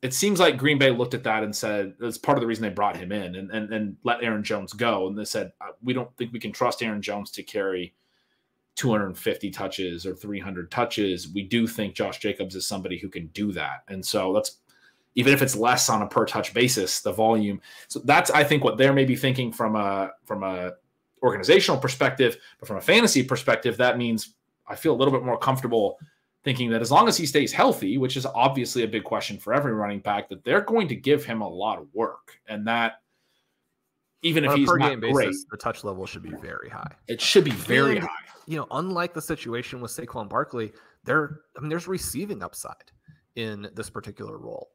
It seems like Green Bay looked at that and said, that's part of the reason they brought him in and let Aaron Jones go. And they said, we don't think we can trust Aaron Jones to carry 250 touches or 300 touches. We do think Josh Jacobs is somebody who can do that. And so that's, even if it's less on a per touch basis, the volume. So that's, I think, what they're maybe thinking from a organizational perspective, but from a fantasy perspective, that means I feel a little bit more comfortable thinking that as long as he stays healthy, which is obviously a big question for every running back, that they're going to give him a lot of work. And that even if he's not great, basis, the touch level should be very high. It should be very high. You know, unlike the situation with Saquon Barkley, there's receiving upside in this particular role.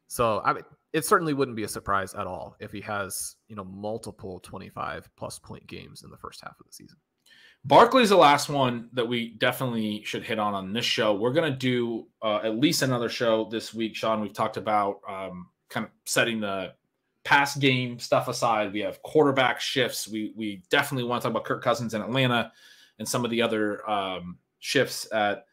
So I mean, it certainly wouldn't be a surprise at all if he has, multiple 25-plus point games in the first half of the season. Barkley's the last one that we definitely should hit on this show. We're going to do at least another show this week, Shawn. We've talked about kind of setting the pass game stuff aside. We have quarterback shifts. We definitely want to talk about Kirk Cousins in Atlanta and some of the other shifts at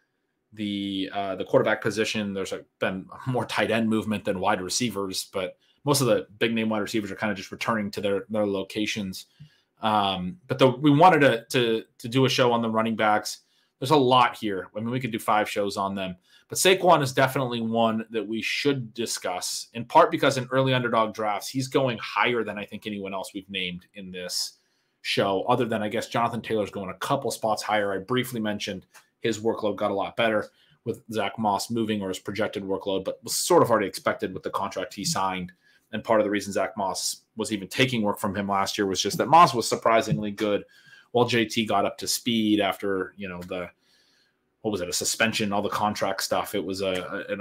the quarterback position. There's been more tight end movement than wide receivers, but most of the big name wide receivers are kind of just returning to their locations. But we wanted to do a show on the running backs. There's a lot here. I mean, we could do 5 shows on them, but Saquon is definitely one that we should discuss, in part because in early underdog drafts, he's going higher than I think anyone else we've named in this show, other than I guess Jonathan Taylor's going a couple spots higher. I briefly mentioned his workload got a lot better with Zach Moss moving, or his projected workload, but was sort of already expected with the contract he signed. And part of the reason Zach Moss was even taking work from him last year was just that Moss was surprisingly good while JT got up to speed after, a suspension, all the contract stuff. It was it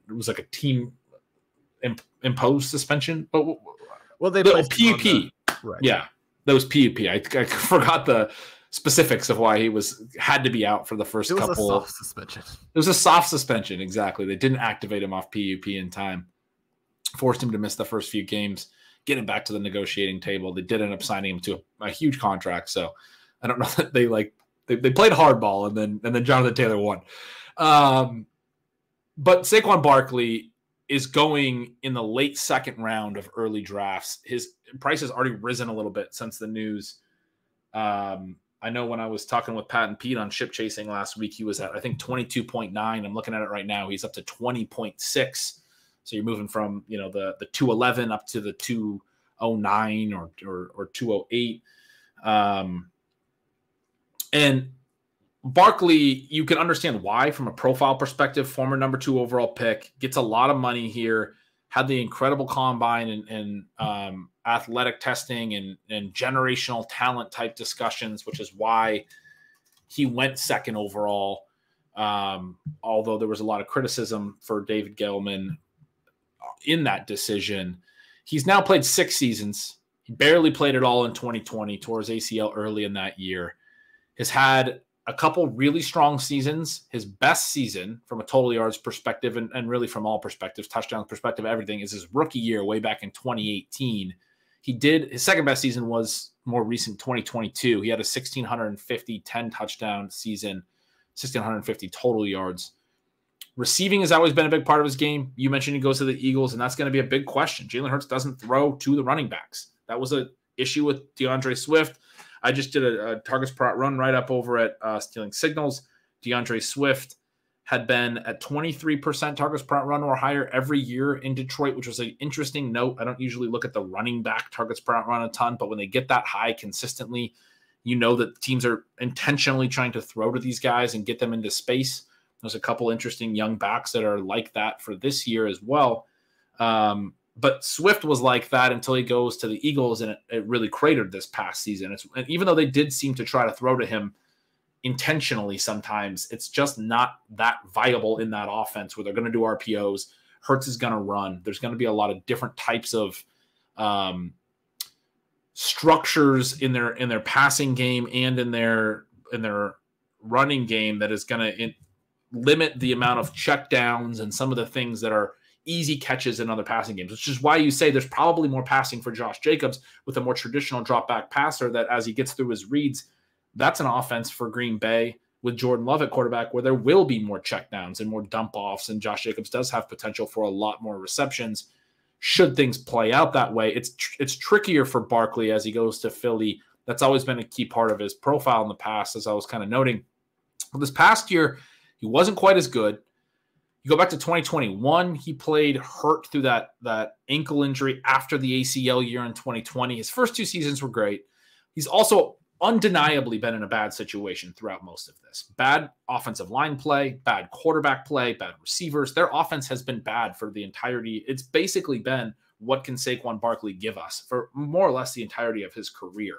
was like a team imposed suspension. But they PUP. Right. Yeah, that was PUP. I forgot the specifics of why he had to be out for the first couple. It was a soft suspension. It was a soft suspension, exactly. They didn't activate him off PUP in time. Forced him to miss the first few games, get him back to the negotiating table. They did end up signing him to a huge contract. So I don't know that they played hardball and then Jonathan Taylor won. But Saquon Barkley is going in the late second round of early drafts. His price has already risen a little bit since the news. I know when I was talking with Pat and Pete on ship chasing last week, he was at, I think, 22.9. I'm looking at it right now. He's up to 20.6. So you're moving from, the 211 up to the 209 or 208. And Barkley, you can understand why from a profile perspective. Former number 2 overall pick, gets a lot of money here, had the incredible combine and athletic testing and generational talent type discussions, which is why he went second overall. Although there was a lot of criticism for David Gettleman in that decision. He's now played 6 seasons. He barely played at all in 2020, tore his ACL early in that year. Has had a couple really strong seasons. His best season from a total yards perspective and really from all perspectives, touchdown perspective, everything, is his rookie year way back in 2018. His second best season was more recent, 2022. He had a 1,650 10 touchdown season, 1,650 total yards. Receiving has always been a big part of his game. You mentioned he goes to the Eagles, and that's going to be a big question. Jalen Hurts doesn't throw to the running backs. That was an issue with DeAndre Swift. I just did a targets per run right up over at Stealing Signals. DeAndre Swift had been at 23% targets per run or higher every year in Detroit, which was an interesting note. I don't usually look at the running back targets per run a ton, but when they get that high consistently, You know that teams are intentionally trying to throw to these guys and get them into space. There's a couple interesting young backs that are like that for this year as well. But Swift was like that until he goes to the Eagles, and it really cratered this past season. And even though they did seem to try to throw to him intentionally sometimes, it's just not that viable in that offense where they're going to do RPOs. Hurts is going to run. There's going to be a lot of different types of structures in their passing game and in their running game that is going to limit the amount of checkdowns and some of the things that are easy catches in other passing games, which is why you say there's probably more passing for Josh Jacobs with a more traditional drop back passer that as he gets through his reads, that's an offense for Green Bay with Jordan Love at quarterback where there will be more checkdowns and more dump offs. And Josh Jacobs does have potential for a lot more receptions. Should things play out that way, it's trickier for Barkley as he goes to Philly. That's always been a key part of his profile in the past, as I was kind of noting. Well, this past year, he wasn't quite as good. You go back to 2021, he played hurt through that ankle injury after the ACL year in 2020. His first 2 seasons were great. He's also undeniably been in a bad situation throughout most of this. Bad offensive line play, bad quarterback play, bad receivers. Their offense has been bad for the entirety. It's basically been what can Saquon Barkley give us for more or less the entirety of his career.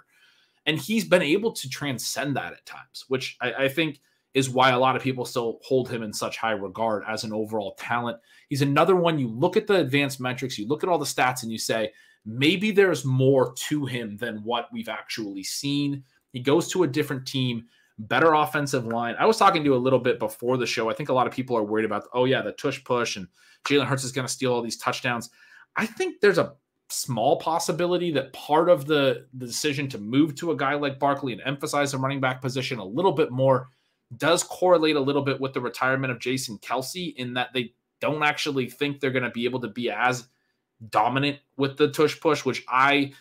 And he's been able to transcend that at times, which I think is why a lot of people still hold him in such high regard as an overall talent. He's another one, you look at the advanced metrics, you look at all the stats and you say, maybe there's more to him than what we've actually seen. He goes to a different team, better offensive line. I was talking to you a little bit before the show. I think a lot of people are worried about, the tush push and Jalen Hurts is going to steal all these touchdowns. I think there's a small possibility that part of the decision to move to a guy like Barkley and emphasize the running back position a little bit more does correlate a little bit with the retirement of Jason Kelce in that they don't actually think they're going to be able to be as dominant with the tush push, which I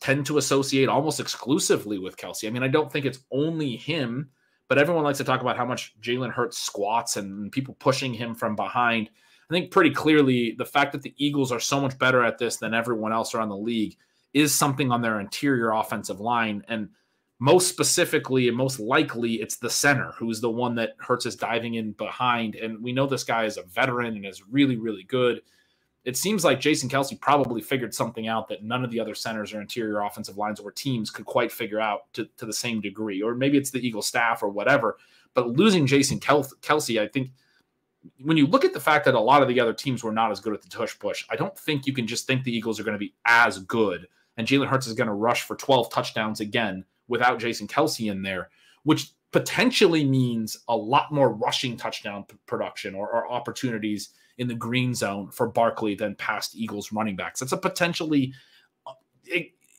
tend to associate almost exclusively with Kelce. I mean, I don't think it's only him, but everyone likes to talk about how much Jalen Hurts squats and people pushing him from behind. I think pretty clearly the fact that the Eagles are so much better at this than everyone else around the league is something on their interior offensive line. And most specifically and most likely, it's the center who's the one that Hurts is diving in behind. And we know this guy is a veteran and is really, really good. It seems like Jason Kelce probably figured something out that none of the other centers or interior offensive lines or teams could quite figure out to the same degree. Or maybe it's the Eagles staff or whatever. But losing Jason Kelce, I think when you look at the fact that a lot of the other teams were not as good at the tush push, I don't think you can just think the Eagles are going to be as good. And Jalen Hurts is going to rush for 12 touchdowns again without Jason Kelce in there, which potentially means a lot more rushing touchdown production or opportunities in the green zone for Barkley than past Eagles running backs. That's a potentially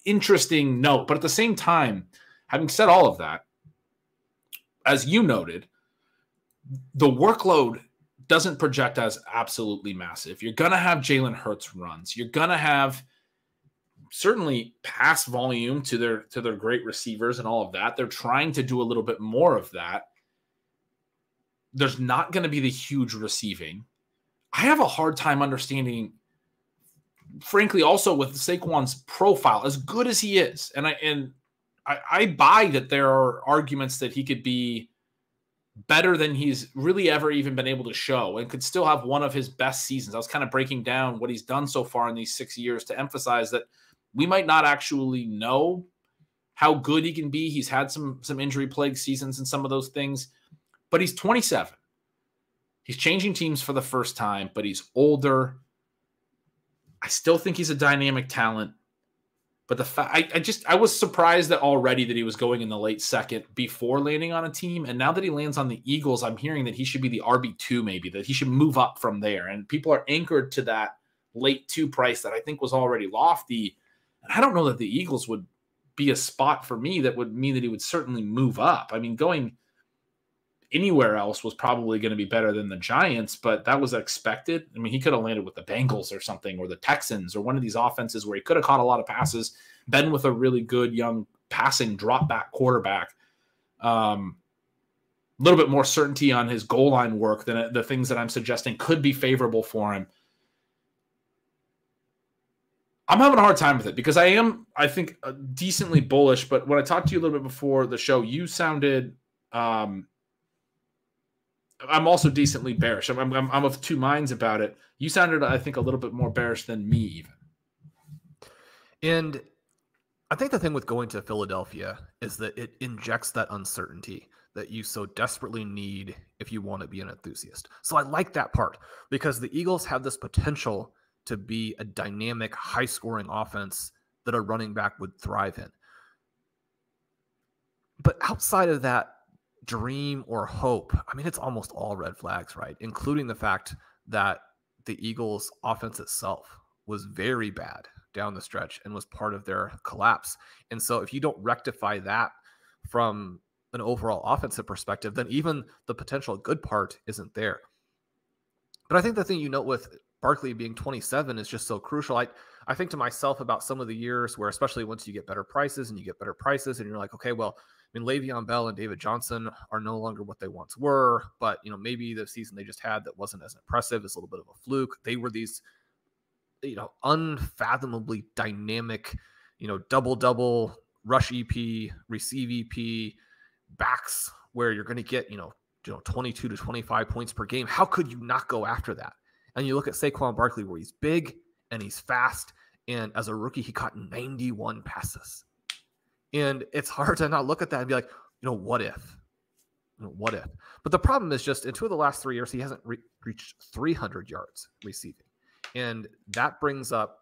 interesting note. But at the same time, having said all of that, as you noted, the workload doesn't project as absolutely massive. You're going to have Jalen Hurts runs. You're going to have certainly pass volume to their great receivers and all of that. They're trying to do a little bit more of that. There's not going to be the huge receiving. I have a hard time understanding, frankly, also with Saquon's profile, as good as he is. And I buy that there are arguments that he could be better than he's really ever even been able to show and could still have one of his best seasons. I was kind of breaking down what he's done so far in these 6 years to emphasize that we might not actually know how good he can be. He's had some injury-plagued seasons and some of those things, but he's 27. He's changing teams for the first time, but he's older. I still think he's a dynamic talent, but I was surprised that already that he was going in the late second before landing on a team, and now that he lands on the Eagles, I'm hearing that he should be the RB2 maybe, that he should move up from there, and people are anchored to that late 2 price that I think was already lofty. I don't know that the Eagles would be a spot for me that would mean that he would certainly move up. I mean, going anywhere else was probably going to be better than the Giants, but that was expected. I mean, he could have landed with the Bengals or something, or the Texans, or one of these offenses where he could have caught a lot of passes, been with a really good young passing drop back quarterback. A little bit more certainty on his goal line work than the things that I'm suggesting could be favorable for him. I'm having a hard time with it because I think, decently bullish. But when I talked to you a little bit before the show, you sounded, I'm also decently bearish. I'm of two minds about it. You sounded, I think, a little bit more bearish than me even. And I think the thing with going to Philadelphia is that it injects that uncertainty that you so desperately need if you want to be an enthusiast. So I like that part because the Eagles have this potential to be a dynamic, high-scoring offense that a running back would thrive in. But outside of that dream or hope, I mean, it's almost all red flags, right? Including the fact that the Eagles' offense itself was very bad down the stretch and was part of their collapse. And so if you don't rectify that from an overall offensive perspective, then even the potential good part isn't there. But I think the thing you note with Barkley being 27 is just so crucial. I think to myself about some of the years where, especially once you get better prices and you're like, okay, well, I mean, Le'Veon Bell and David Johnson are no longer what they once were, but maybe the season they just had that wasn't as impressive is a little bit of a fluke. They were these unfathomably dynamic, double rush EP, receive EP backs where you're going to get, 22 to 25 points per game. How could you not go after that? And you look at Saquon Barkley where he's big and he's fast. And as a rookie, he caught 91 passes. And it's hard to not look at that and be like, what if? What if? But the problem is just in 2 of the last 3 years, he hasn't reached 300 yards receiving. And that brings up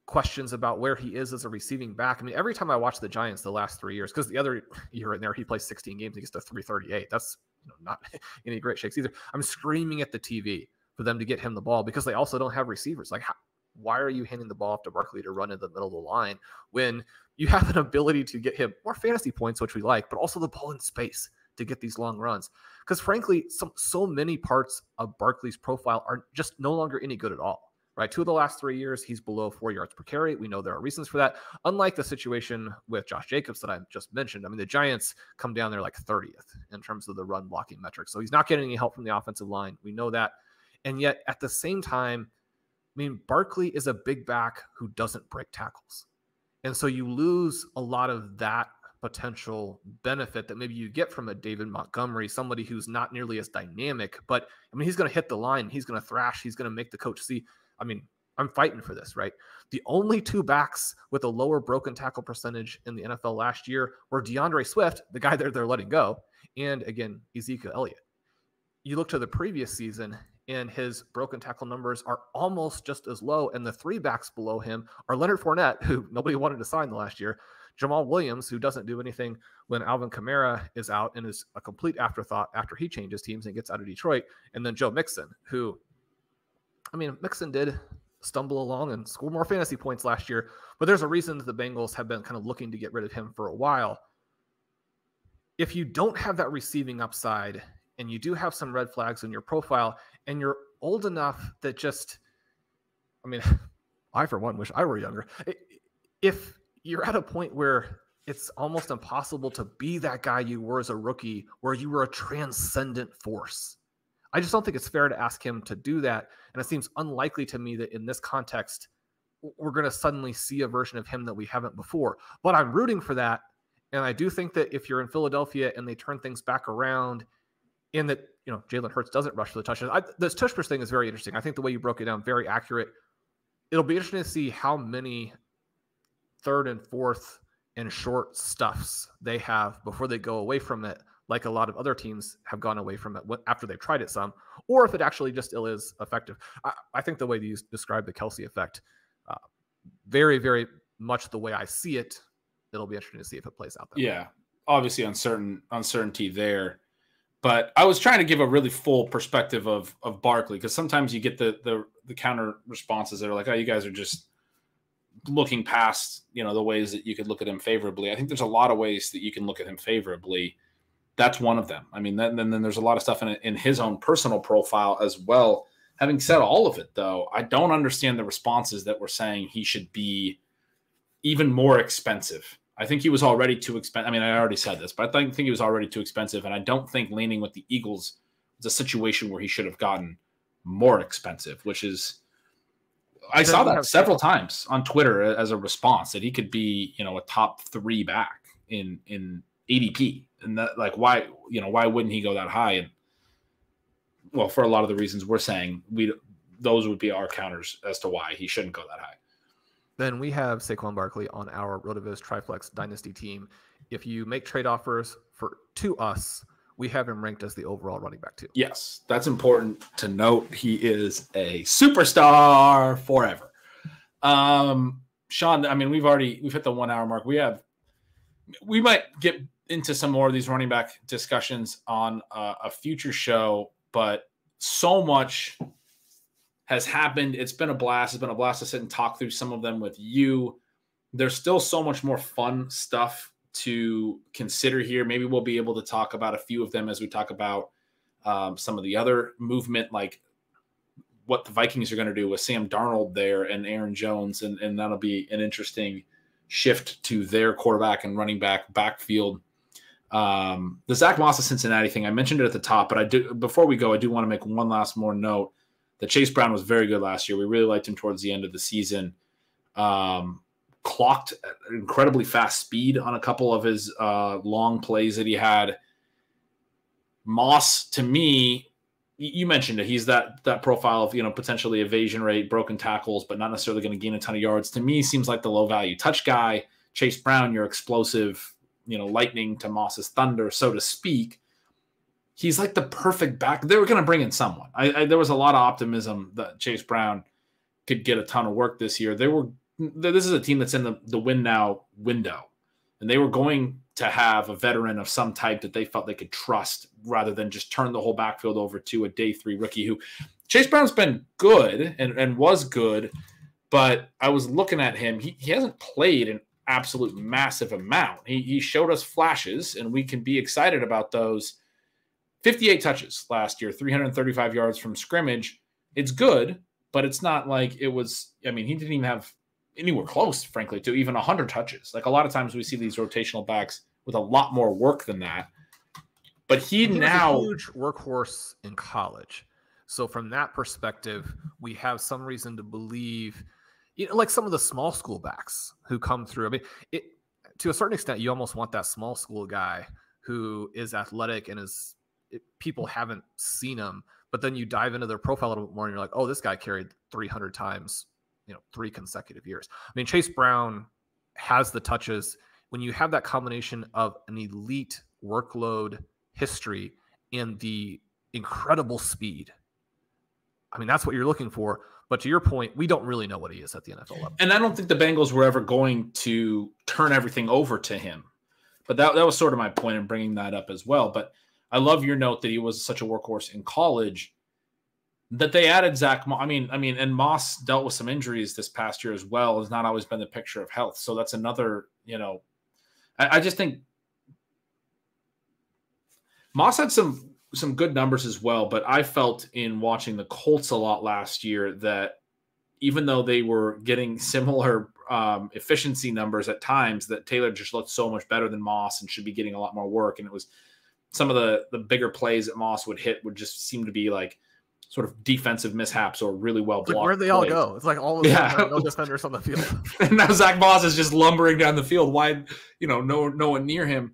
questions about where he is as a receiving back. I mean, every time I watch the Giants the last 3 years, because the other year in there, he plays 16 games, he gets to 338. That's not any great shakes either. I'm screaming at the TV for them to get him the ball because they also don't have receivers. Like, why are you handing the ball off to Barkley to run in the middle of the line when you have an ability to get him more fantasy points, which we like, but also the ball in space to get these long runs? Because frankly, so many parts of Barkley's profile are just no longer any good at all. Right, 2 of the last 3 years, he's below 4 yards per carry. We know there are reasons for that. Unlike the situation with Josh Jacobs that I just mentioned, I mean, the Giants come down there like 30th in terms of the run blocking metrics. So he's not getting any help from the offensive line. We know that. And yet at the same time, I mean, Barkley is a big back who doesn't break tackles. And so you lose a lot of that potential benefit that maybe you get from a David Montgomery, somebody who's not nearly as dynamic, but I mean, he's going to hit the line. He's going to thrash. He's going to make the coach see, I mean, I'm fighting for this, right? The only 2 backs with a lower broken tackle percentage in the NFL last year were DeAndre Swift, the guy they're letting go, and again, Ezekiel Elliott. You look to the previous season, and his broken tackle numbers are almost just as low, and the 3 backs below him are Leonard Fournette, who nobody wanted to sign the last year, Jamal Williams, who doesn't do anything when Alvin Kamara is out and is a complete afterthought after he changes teams and gets out of Detroit, and then Joe Mixon, who, I mean, Mixon did stumble along and score more fantasy points last year, but there's a reason that the Bengals have been kind of looking to get rid of him for a while. If you don't have that receiving upside and you do have some red flags in your profile and you're old enough that just, I mean, I, for one, wish I were younger. If you're at a point where it's almost impossible to be that guy you were as a rookie, where you were a transcendent force, I just don't think it's fair to ask him to do that. And it seems unlikely to me that in this context, we're going to suddenly see a version of him that we haven't before. But I'm rooting for that. And I do think that if you're in Philadelphia and they turn things back around in that, Jalen Hurts doesn't rush for the touchdowns. This tush push thing is very interesting. I think the way you broke it down, very accurate. It'll be interesting to see how many 3rd and 4th and short stuffs they have before they go away from it, like a lot of other teams have gone away from it after they've tried it some, or if it actually just still is effective. I think the way you describe the Kelsey effect, very, very much the way I see it, it'll be interesting to see if it plays out that way. Yeah, obviously uncertainty there. But I was trying to give a really full perspective of Barkley, because sometimes you get the counter responses that are like, oh, you guys are just looking past, the ways that you could look at him favorably. I think there's a lot of ways that you can look at him favorably. That's one of them. I mean, then there's a lot of stuff in his own personal profile as well. Having said all of it, though, I don't understand the responses that were saying he should be even more expensive. I think he was already too expensive. I mean, I already said this, but I think he was already too expensive. And I don't think leaning with the Eagles was a situation where he should have gotten more expensive, which is I saw that several times on Twitter as a response that he could be, you know, a top 3 back in ADP. And that, like, why wouldn't he go that high? And well, for a lot of the reasons we're saying, those would be our counters as to why he shouldn't go that high. Then we have Saquon Barkley on our RotoViz Triflex Dynasty team. If you make trade offers to us, we have him ranked as the overall running back too. Yes, that's important to note. He is a superstar forever. Shawn, I mean, we've hit the 1 hour mark. We might get into some more of these running back discussions on a future show, but so much has happened. It's been a blast. It's been a blast to sit and talk through some of them with you. There's still so much more fun stuff to consider here. Maybe we'll be able to talk about a few of them as we talk about some of the other movement, like what the Vikings are going to do with Sam Darnold there and Aaron Jones. And that'll be an interesting shift to their quarterback and running back backfield. The Zach Moss of Cincinnati thing, I mentioned it at the top, but before we go, I do want to make one last more note that Chase Brown was very good last year. We really liked him towards the end of the season. Clocked incredibly fast speed on a couple of his long plays that he had. Moss, to me, you mentioned it. He's that profile of, you know, potentially evasion rate, broken tackles, but not necessarily going to gain a ton of yards. To me, seems like the low value touch guy. Chase Brown, your explosive, you know, lightning to Moss's thunder, so to speak. He's like the perfect back. They were going to bring in someone. There was a lot of optimism that Chase Brown could get a ton of work this year. This is a team that's in the win now window, and they were going to have a veteran of some type that they felt they could trust rather than just turn the whole backfield over to a day 3 rookie who Chase Brown's been good and was good, but I was looking at him. He hasn't played an absolute massive amount. He showed us flashes, and we can be excited about those. 58 touches last year, 335 yards from scrimmage. It's good, but it's not like it was. I mean, he didn't even have anywhere close, frankly, to even 100 touches. Like a lot of times we see these rotational backs with a lot more work than that. But he now was a huge workhorse in college. So from that perspective, we have some reason to believe, you know, like some of the small school backs who come through. I mean, to a certain extent, you almost want that small school guy who is athletic and people haven't seen him, but then you dive into their profile a little bit more and you're like, oh, this guy carried 300 times, you know, 3 consecutive years. I mean, Chase Brown has the touches. When you have that combination of an elite workload history and the incredible speed, I mean, that's what you're looking for. But to your point, we don't really know what he is at the NFL level. And I don't think the Bengals were ever going to turn everything over to him. But that was sort of my point in bringing that up as well. But I love your note that he was such a workhorse in college that they added Zach. I mean, and Moss dealt with some injuries this past year as well. Has not always been the picture of health. So that's another, you know, I just think Moss had some good numbers as well. But I felt in watching the Colts a lot last year that even though they were getting similar efficiency numbers at times, that Taylor just looked so much better than Moss and should be getting a lot more work. And it was some of the bigger plays that Moss would hit would just seem to be like sort of defensive mishaps or really well blocked. Like where'd they all go? It's like all of them no defenders on the field. And now Zach Moss is just lumbering down the field. Why, you know, no one near him.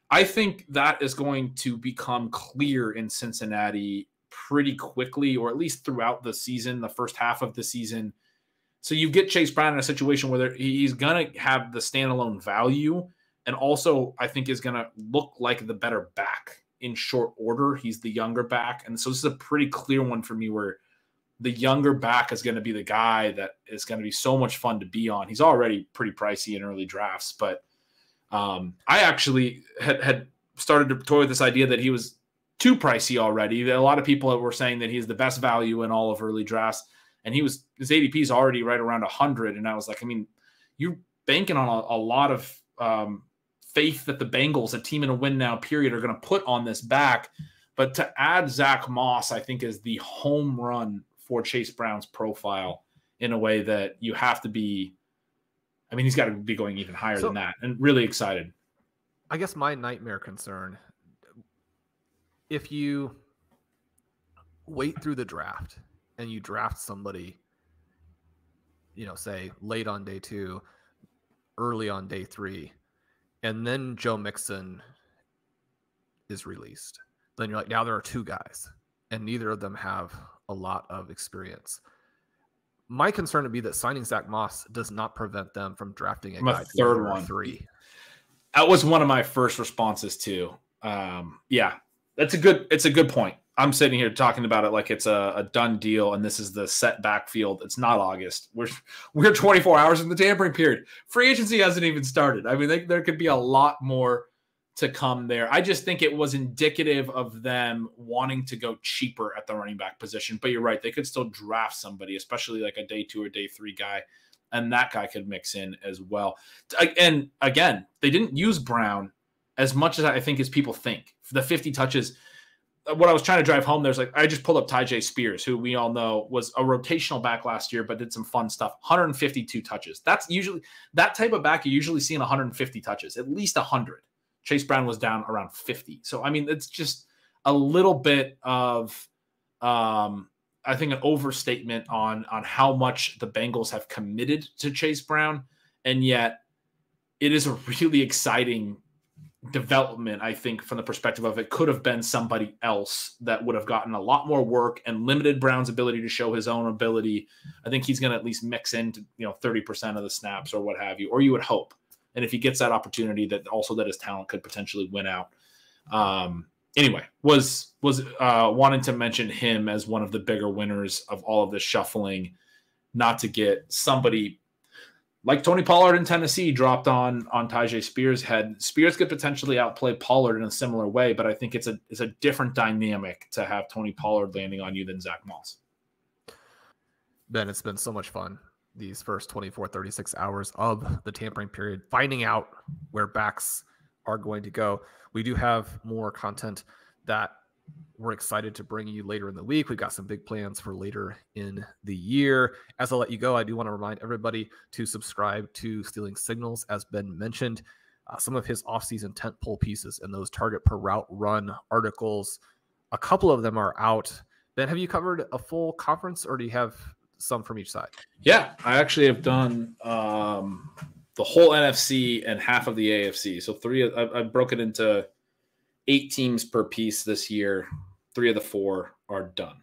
I think that is going to become clear in Cincinnati pretty quickly, or at least throughout the season, the first half of the season. So you get Chase Brown in a situation where he's going to have the standalone value, and also I think is going to look like the better back in short order. He's the younger back. And so this is a pretty clear one for me where the younger back is going to be the guy that is going to be so much fun to be on. He's already pretty pricey in early drafts, but I actually had started to toy with this idea that he was too pricey already. A lot of people were saying that he's the best value in all of early drafts, and his ADP is already right around 100. And I was like, I mean, you're banking on a lot of faith that the Bengals, a team in a win now period, are going to put on this back. But to add Zach Moss, I think is the home run for Chase Brown's profile in a way that you have to be. I mean, he's got to be going even higher than that, and really excited. I guess my nightmare concern, if you wait through the draft and you draft somebody say late on day 2, early on day 3, and then Joe Mixon is released, then you're like, now there are 2 guys, and neither of them have a lot of experience. My concern would be that signing Zach Moss does not prevent them from drafting a guy third one. 3. That was one of my first responses too. Yeah, it's a good point. I'm sitting here talking about it like it's a done deal, and this is the set backfield. It's not August. We're 24 hours in the tampering period. Free agency hasn't even started. I mean, there could be a lot more to come there. I just think it was indicative of them wanting to go cheaper at the running back position. But you're right, they could still draft somebody, especially like a day 2 or day 3 guy, and that guy could mix in as well. And again, they didn't use Brown as much as I think as people think. For the 50 touches, what I was trying to drive home, I just pulled up Tyjae Spears, who we all know was a rotational back last year, but did some fun stuff. 152 touches. That's usually that type of back. You usually see in 150 touches, at least 100. Chase Brown was down around 50. So, I mean, it's just a little bit of, I think, an overstatement on how much the Bengals have committed to Chase Brown. And yet it is a really exciting development, I think, from the perspective of it could have been somebody else that would have gotten a lot more work and limited Brown's ability to show his own ability. I think he's going to at least mix into 30% of the snaps or what have you, or you would hope. And if he gets that opportunity, that his talent could potentially win out. Anyway, was wanting to mention him as one of the bigger winners of all of this shuffling, not to get somebody like Tony Pollard in Tennessee dropped on Tyjae Spears' head. Spears could potentially outplay Pollard in a similar way, but I think it's a different dynamic to have Tony Pollard landing on you than Zach Moss. Ben, it's been so much fun these first 24, 36 hours of the tampering period, finding out where backs are going to go. We do have more content that we're excited to bring you later in the week. We've got some big plans for later in the year. As I let you go, I do want to remind everybody to subscribe to Stealing Signals, as Ben mentioned. Some of his offseason tentpole pieces and those target per route run articles, a couple of them are out. Ben, have you covered a full conference, or do you have some from each side? Yeah, I actually have done the whole NFC and half of the AFC. So I broke it into 8 teams per piece this year. 3 of the 4 are done.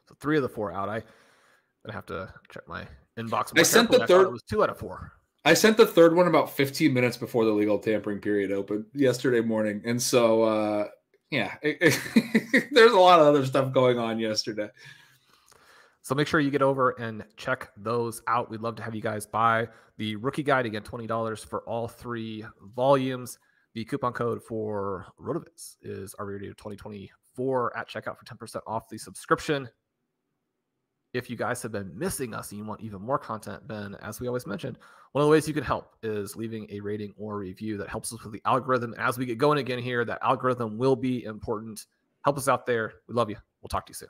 So 3 of the 4 out. I'm gonna have to check my inbox. I sent the third. It was 2 out of 4. I sent the third one about 15 minutes before the legal tampering period opened yesterday morning, and so there's a lot of other stuff going on yesterday. So make sure you get over and check those out. We'd love to have you guys buy the rookie guide. Again, $20 for all 3 volumes. The coupon code for RotoViz is RRadio 2024 at checkout for 10% off the subscription. If you guys have been missing us and you want even more content, Ben, as we always mentioned, one of the ways you can help is leaving a rating or review. That helps us with the algorithm. As we get going again here, that algorithm will be important. Help us out there. We love you. We'll talk to you soon.